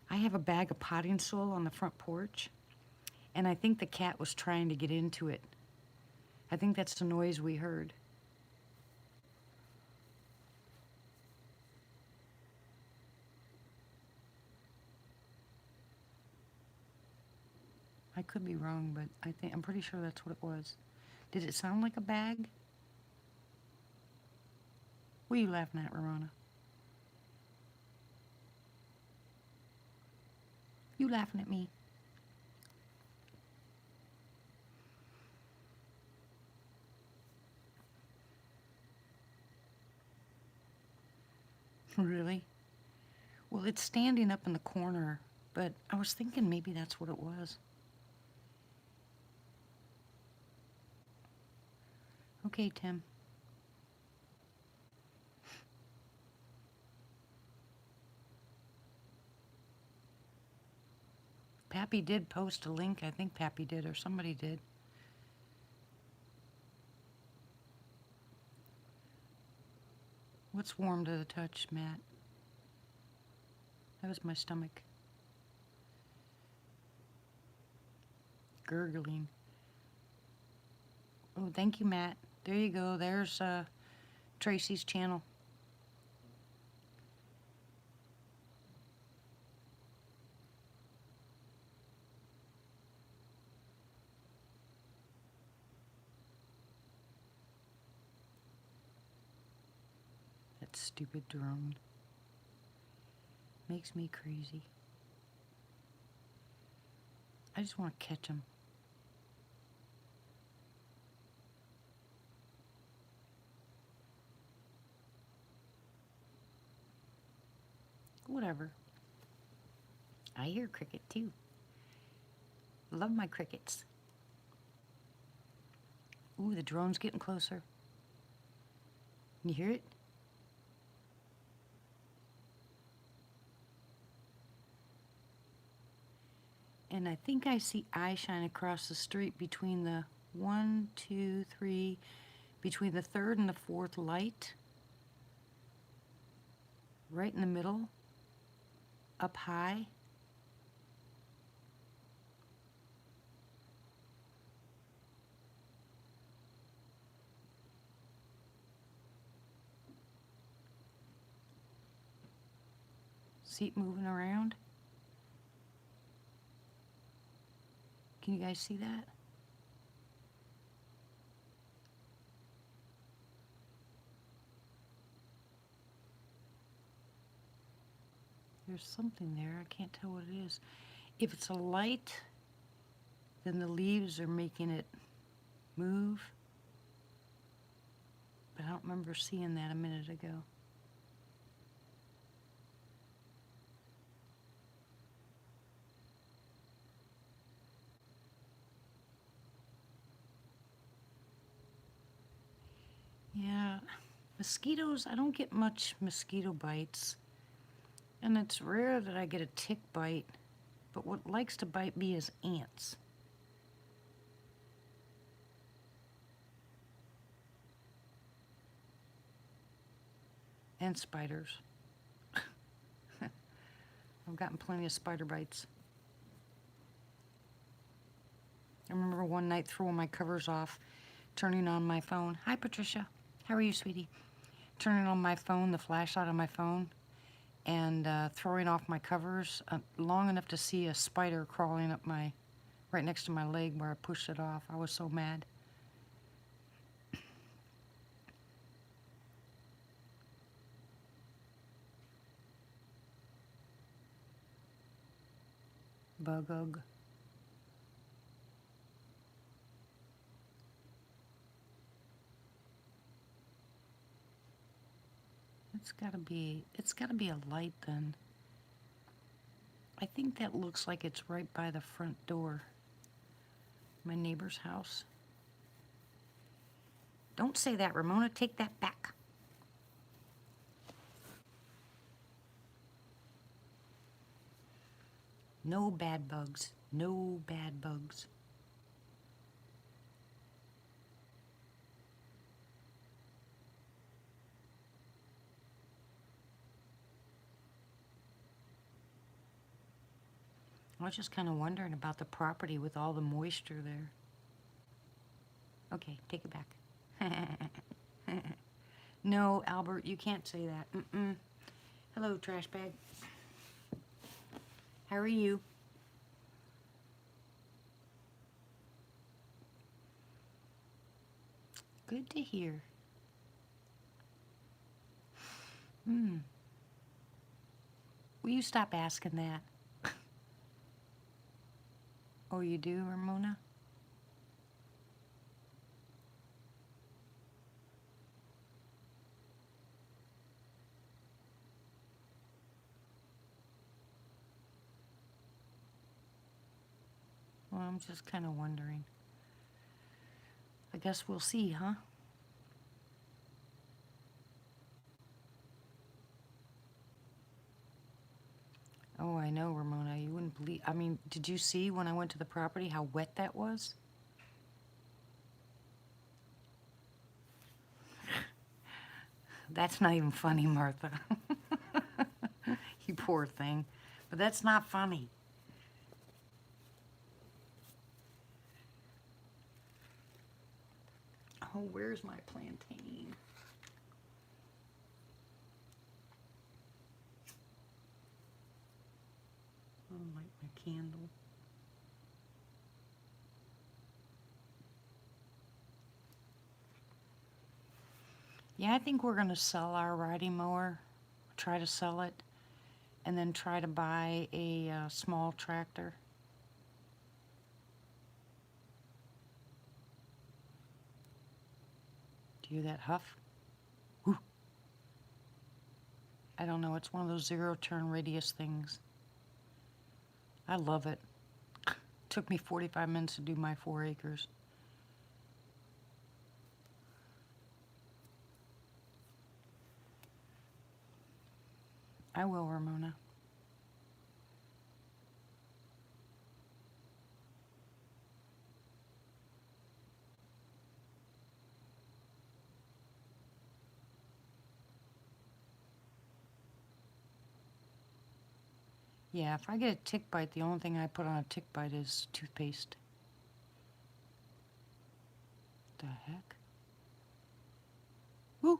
I have a bag of potting soil on the front porch, and I think the cat was trying to get into it. I think that's the noise we heard. I could be wrong, but I'm pretty sure that's what it was. Did it sound like a bag? What are you laughing at, Ramona? You laughing at me? Really? Well, it's standing up in the corner, but I was thinking maybe that's what it was. Okay, Tim. Pappy did post a link. I think Pappy did, or somebody did. What's warm to the touch, Matt? That was my stomach. Gurgling. Oh, thank you, Matt. There you go. There's Tracy's channel. That stupid drone. Makes me crazy. I just want to catch him. Whatever. I hear cricket too. Love my crickets. Ooh, the drone's getting closer. You hear it? And I think I see eyeshine across the street between the 1, 2, 3, between the third and the fourth light. Right in the middle. Up high. See it moving around? Can you guys see that? There's something there. I can't tell what it is. If it's a light, then the leaves are making it move. But I don't remember seeing that a minute ago. Yeah, mosquitoes, I don't get much mosquito bites. And it's rare that I get a tick bite. But what likes to bite me is ants. And spiders. I've gotten plenty of spider bites. I remember one night throwing my covers off, turning on my phone. Hi, Patricia. How are you, sweetie? Turning on my phone, the flashlight on my phone, and throwing off my covers long enough to see a spider crawling up right next to my leg where I pushed it off. I was so mad. Bug-ug. It's gotta be a light then. I think that looks like it's right by the front door. My neighbor's house. Don't say that, Ramona. Take that back. No bad bugs. No bad bugs. I was just kind of wondering about the property with all the moisture there. Okay, take it back. No, Albert, you can't say that. Mm-mm. Hello, trash bag. How are you? Good to hear. Hmm. Will you stop asking that? Oh, you do, Ramona? Well, I'm just kind of wondering. I guess we'll see, huh? Oh, I know, Ramona. You wouldn't believe. I mean, did you see when I went to the property how wet that was? That's not even funny, Martha. You poor thing. But that's not funny. Oh, where's my plantain? Oh, my candle. Yeah, I think we're going to sell our riding mower, try to sell it, and then try to buy a small tractor. Do you hear that huff? Whew. I don't know. It's one of those zero turn radius things. I love it. Took me 45 minutes to do my 4 acres. I will, Ramona. Yeah, if I get a tick bite, the only thing I put on a tick bite is toothpaste. The heck? Woo!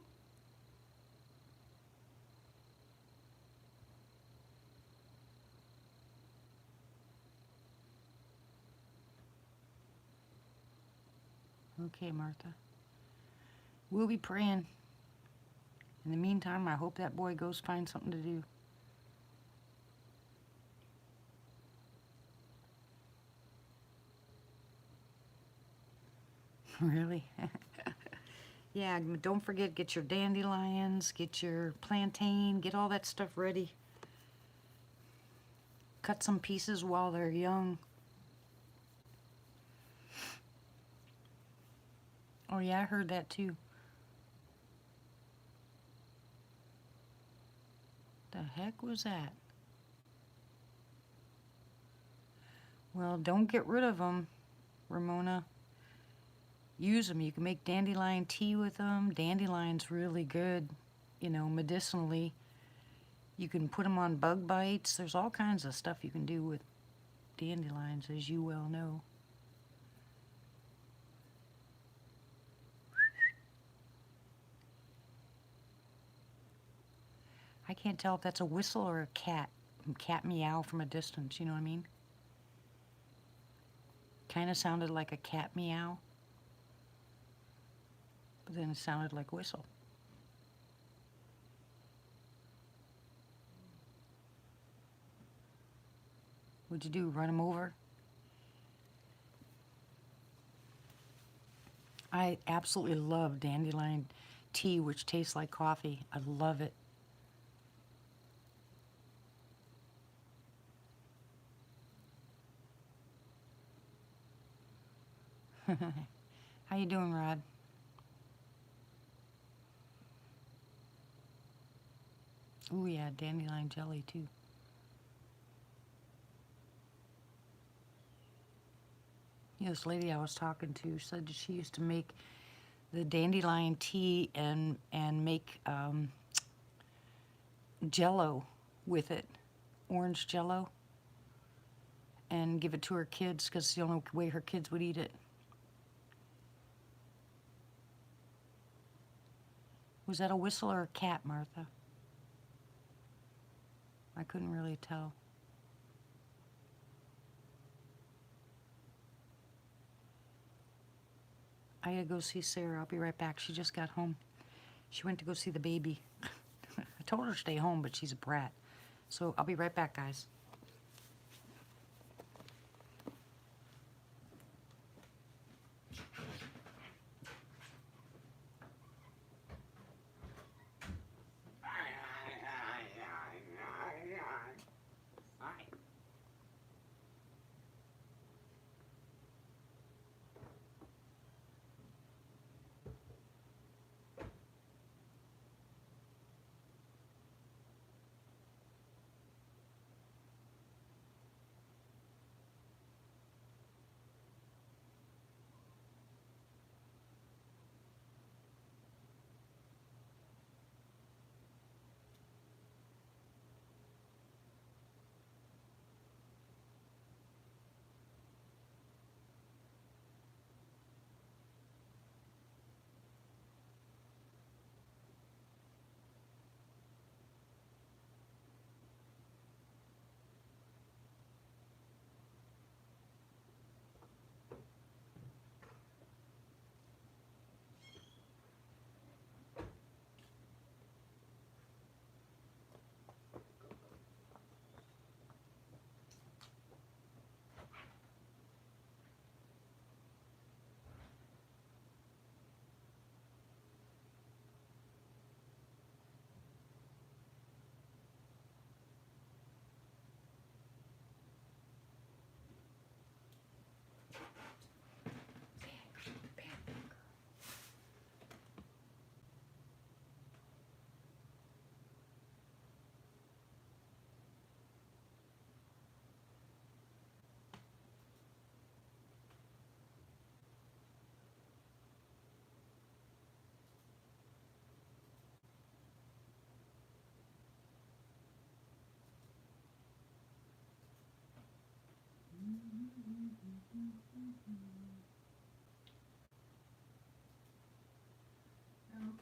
Okay, Martha. We'll be praying. In the meantime, I hope that boy goes find something to do. Really? Yeah, don't forget, get your dandelions, get your plantain, get all that stuff ready. Cut some pieces while they're young. Oh yeah, I heard that too. The heck was that? Well, don't get rid of them, Ramona. Use them. You can make dandelion tea with them. Dandelion's really good, you know, medicinally. You can put them on bug bites. There's all kinds of stuff you can do with dandelions, as you well know. I can't tell if that's a whistle or a cat. Cat meow from a distance, you know what I mean? Kind of sounded like a cat meow, but then it sounded like a whistle. What'd you do, run him over? I absolutely love dandelion tea, which tastes like coffee. I love it. How you doing, Rod? Ooh, yeah, dandelion jelly, too. You know, this lady I was talking to said that she used to make the dandelion tea and make jello with it, orange jello, and give it to her kids because it's the only way her kids would eat it. Was that a whistle or a cat, Martha? I couldn't really tell. I gotta go see Sarah. I'll be right back. She just got home. She went to go see the baby. I told her to stay home, but she's a brat. So I'll be right back, guys.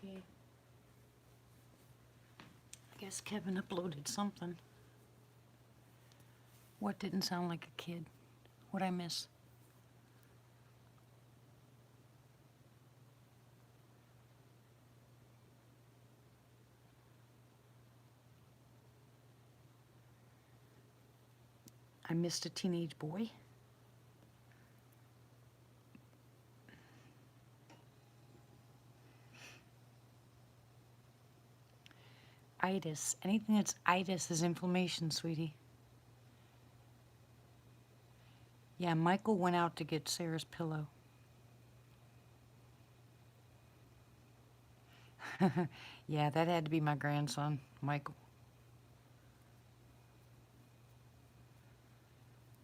Okay. I guess Kevin uploaded something. What didn't sound like a kid? What'd I miss? I missed a teenage boy. Itis. Anything that's itis is inflammation, sweetie. Yeah, Michael went out to get Sarah's pillow. Yeah, that had to be my grandson, Michael.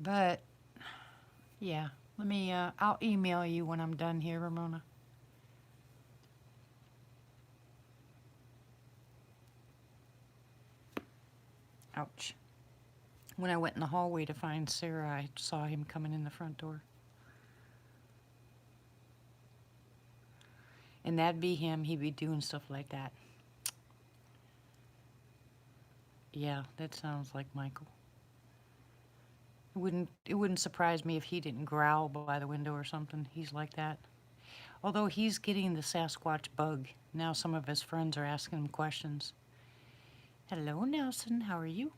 But, yeah, let me, I'll email you when I'm done here, Ramona. Ouch. When I went in the hallway to find Sarah, I saw him coming in the front door. And that'd be him. He'd be doing stuff like that. Yeah, that sounds like Michael. It wouldn't surprise me if he didn't growl by the window or something. He's like that. Although he's getting the Sasquatch bug. Now some of his friends are asking him questions. Hello, Nelson. How are you?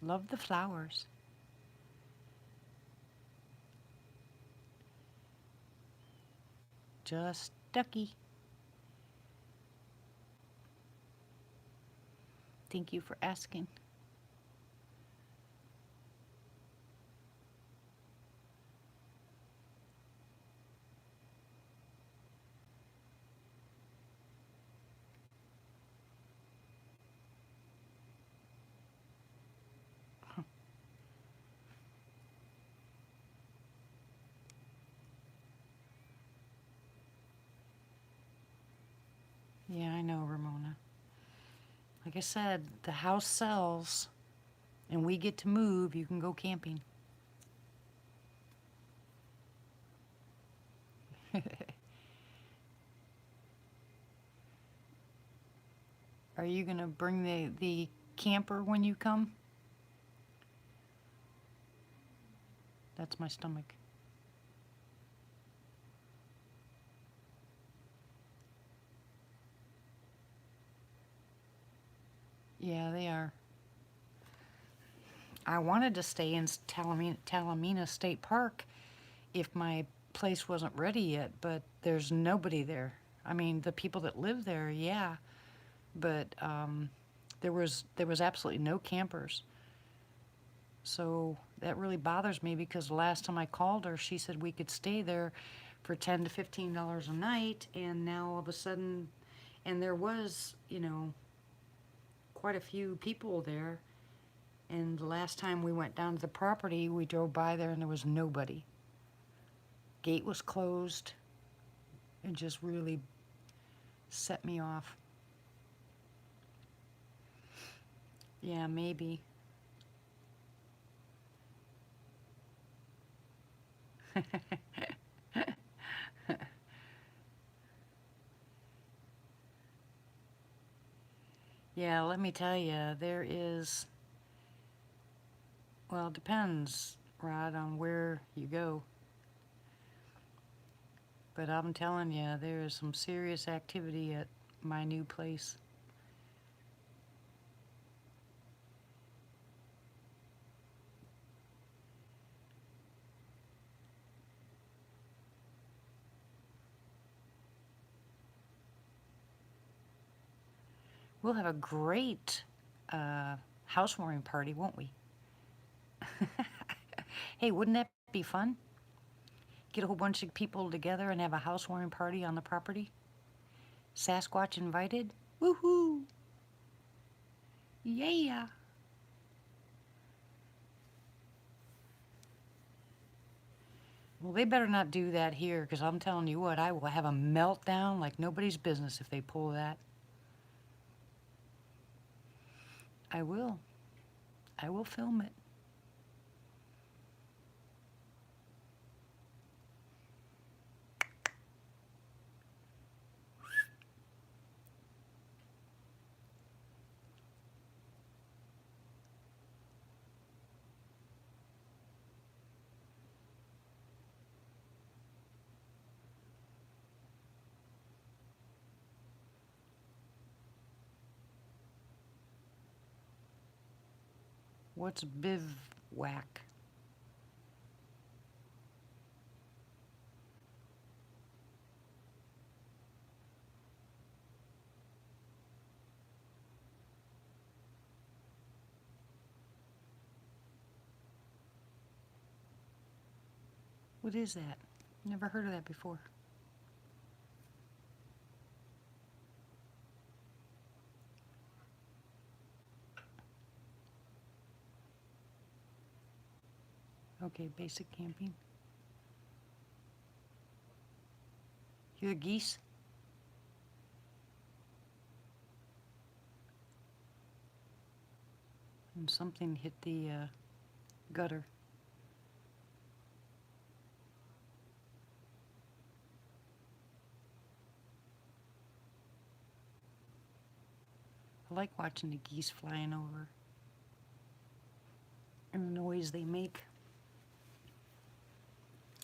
Love the flowers. Just ducky. Thank you for asking. Yeah, I know, Ramona. Like I said, the house sells and we get to move. You can go camping. Are you going to bring the camper when you come? That's my stomach. Yeah, they are. I wanted to stay in Talamina State Park if my place wasn't ready yet, but there's nobody there. I mean, the people that live there, yeah, but there was absolutely no campers. So that really bothers me because the last time I called her, she said we could stay there for $10 to $15 a night, and now all of a sudden, and there was, quite a few people there. And the last time we went down to the property, we drove by there and there was nobody. Gate was closed. It just really set me off. Yeah, maybe. Yeah, let me tell you, there is, well, it depends, Rod, on where you go. But I'm telling you, there is some serious activity at my new place. We'll have a great housewarming party, won't we? Hey, wouldn't that be fun? Get a whole bunch of people together and have a housewarming party on the property? Sasquatch invited? Woohoo! Yeah! Well, they better not do that here, because I'm telling you what, I will have a meltdown like nobody's business if they pull that. I will. I will film it. What's bivouac? What is that? Never heard of that before. Okay, basic camping. Hear geese? And something hit the gutter. I like watching the geese flying over and the noise they make.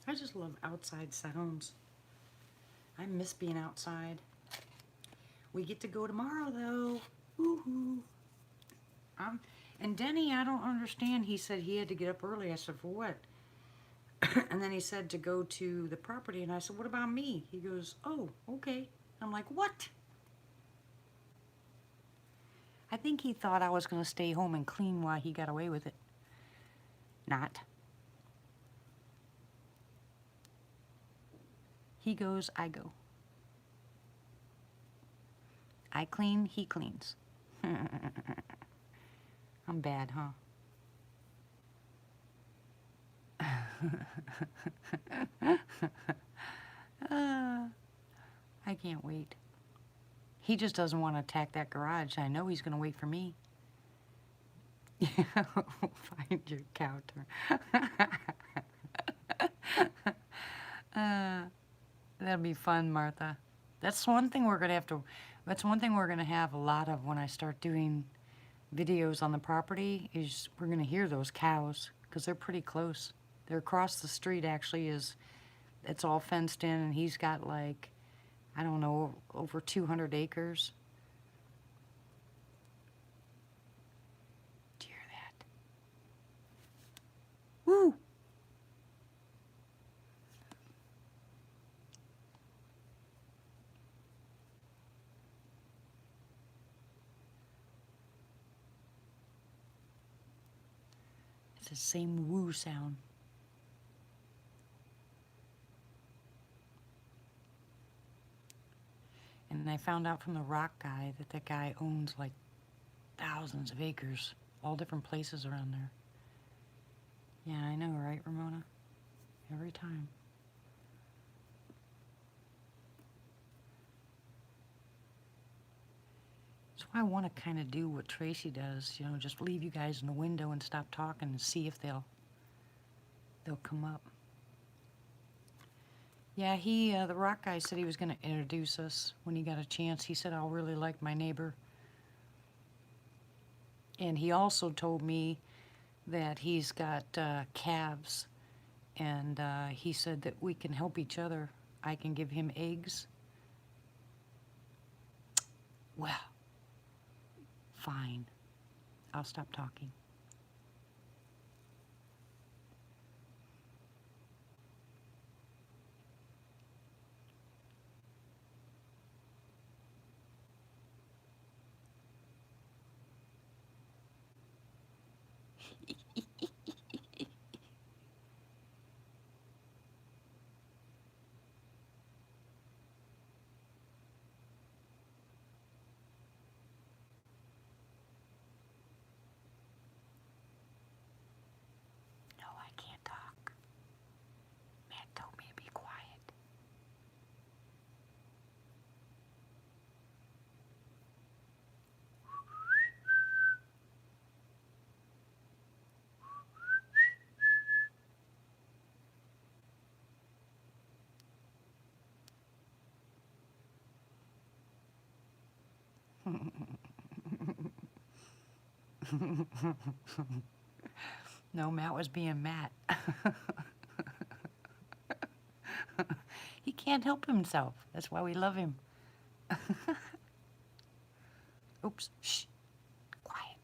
I just love outside sounds. I miss being outside. We get to go tomorrow though. Woohoo! And Denny, I don't understand. He said he had to get up early. I said, for what? And then he said to go to the property, and I said, what about me? He goes, oh, okay. I'm like, what? I think he thought I was going to stay home and clean while he got away with it. Not. He goes, I go. I clean, he cleans. I'm bad, huh? I can't wait. He just doesn't want to attack that garage. I know he's going to wait for me. Find your counter. That'll be fun, Martha. That's one thing we're going to have to, that's one thing we're going to have a lot of when I start doing videos on the property is we're going to hear those cows because they're pretty close. They're across the street, actually, it's all fenced in, and he's got like, I don't know, over 200 acres. Do you hear that? Woo! It's the same woo sound. And I found out from the rock guy that that guy owns like thousands of acres, all different places around there. Yeah, I know, right, Ramona? Every time. That's why I want to kind of do what Tracy does, you know, just leave you guys in the window and stop talking and see if they'll come up. Yeah, the rock guy said he was going to introduce us when he got a chance. He said, I'll really like my neighbor. And he also told me that he's got calves, and he said that we can help each other. I can give him eggs. Well, fine. I'll stop talking. No, I can't talk. Matt told me to be quiet. No, Matt was being Matt. He can't help himself. That's why we love him. Oops. Shh. Quiet.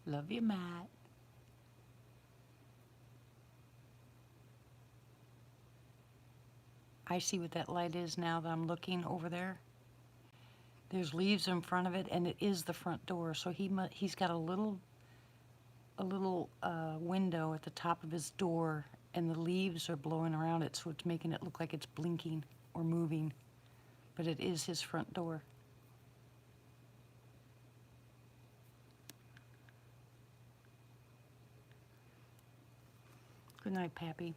Love you, Matt. I see what that light is now that I'm looking over there. There's leaves in front of it, and it is the front door. So he's got a little window at the top of his door, and the leaves are blowing around it, so it's making it look like it's blinking or moving. But it is his front door. Good night, Pappy.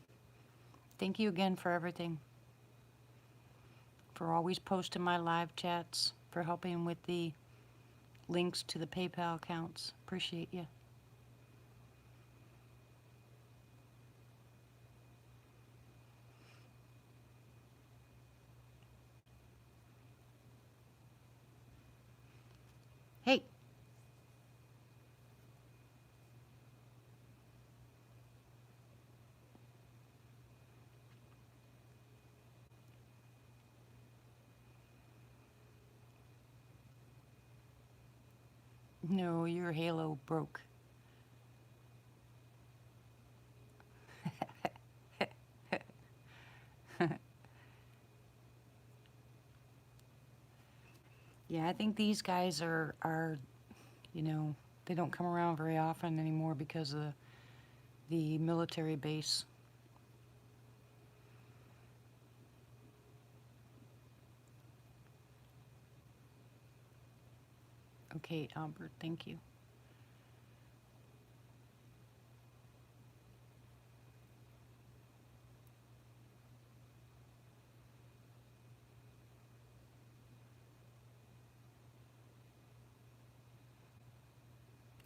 Thank you again for everything. For always posting my live chats, for helping with the links to the PayPal accounts. Appreciate you. Hey. No, your halo broke. Yeah, I think these guys are, you know, they don't come around very often anymore because of the military base. Okay, Albert, thank you.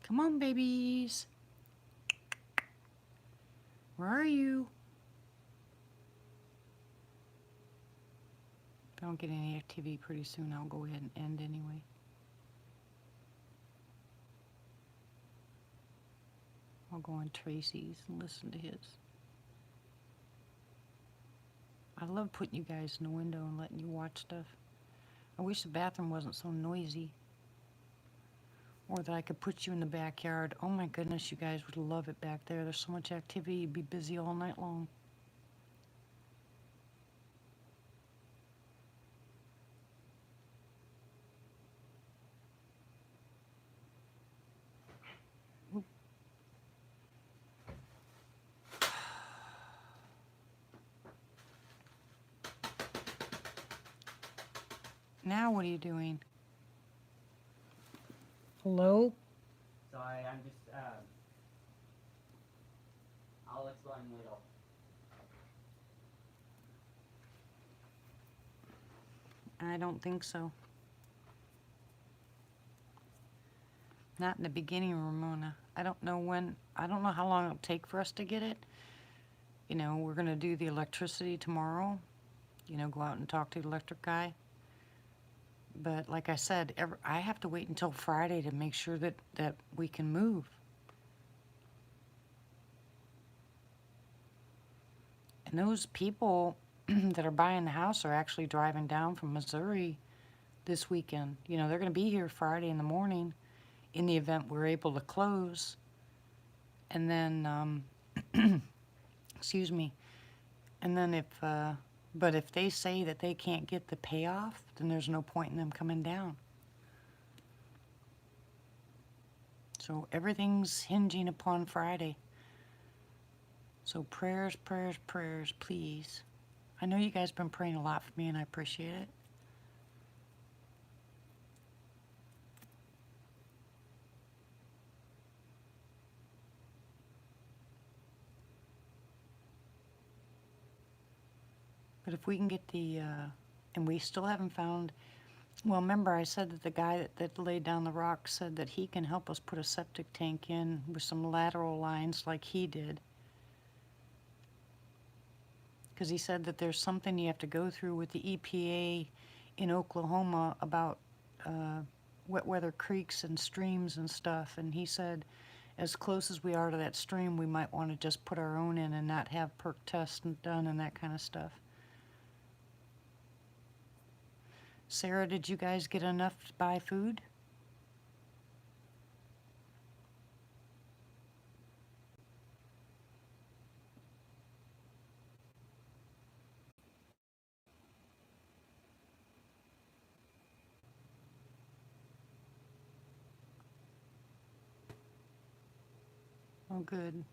Come on, babies. Where are you? I don't get any activity pretty soon, I'll go ahead and end anyway. I'll go on Tracy's and listen to his. I love putting you guys in the window and letting you watch stuff. I wish the bathroom wasn't so noisy. Or that I could put you in the backyard. Oh my goodness, you guys would love it back there. There's so much activity, you'd be busy all night long. Now what are you doing? Hello? Sorry, I'm just, I'll explain later. I don't think so. Not in the beginning, Ramona. I don't know how long it'll take for us to get it. You know, we're gonna do the electricity tomorrow. You know, go out and talk to the electric guy. But like I said, I have to wait until Friday to make sure that we can move. And those people that are buying the house are actually driving down from Missouri this weekend. You know, they're going to be here Friday in the morning in the event we're able to close. And then, excuse me, and then but if they say that they can't get the payoff, then there's no point in them coming down. So everything's hinging upon Friday. So prayers, prayers, prayers, please. I know you guys have been praying a lot for me, and I appreciate it. But if we can get and we still haven't found, well, remember I said that the guy that laid down the rock said that he can help us put a septic tank in with some lateral lines like he did. Because he said that there's something you have to go through with the EPA in Oklahoma about wet weather creeks and streams and stuff. And he said, as close as we are to that stream, we might want to just put our own in and not have perk tests done and that kind of stuff. Sarah, did you guys get enough to buy food? Oh, good.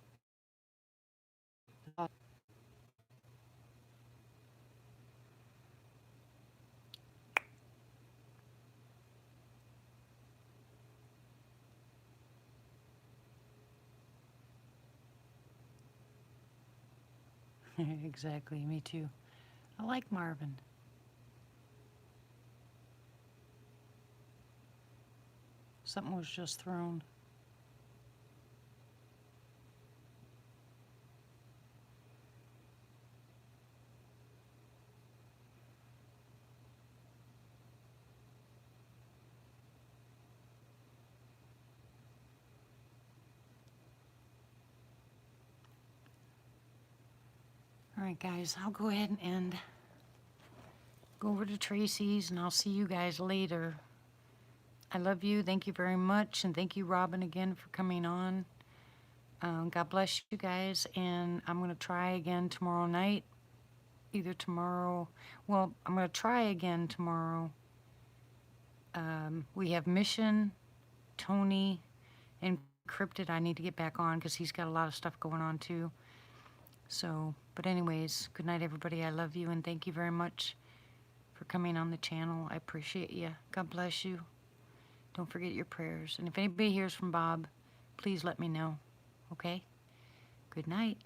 Exactly, me too. I like Marvin. Something was just thrown. All right, guys, I'll go ahead and end. Go over to Tracy's, and I'll see you guys later. I love you. Thank you very much. And thank you, Robin, again for coming on. God bless you guys. And I'm going to try again tomorrow night. Either tomorrow. Well, I'm going to try again tomorrow. We have Mission, Tony, and Cryptid. I need to get back on because he's got a lot of stuff going on too. So, but anyways, good night, everybody. I love you, and thank you very much for coming on the channel. I appreciate you. God bless you. Don't forget your prayers. And if anybody hears from Bob, please let me know. Okay? Good night.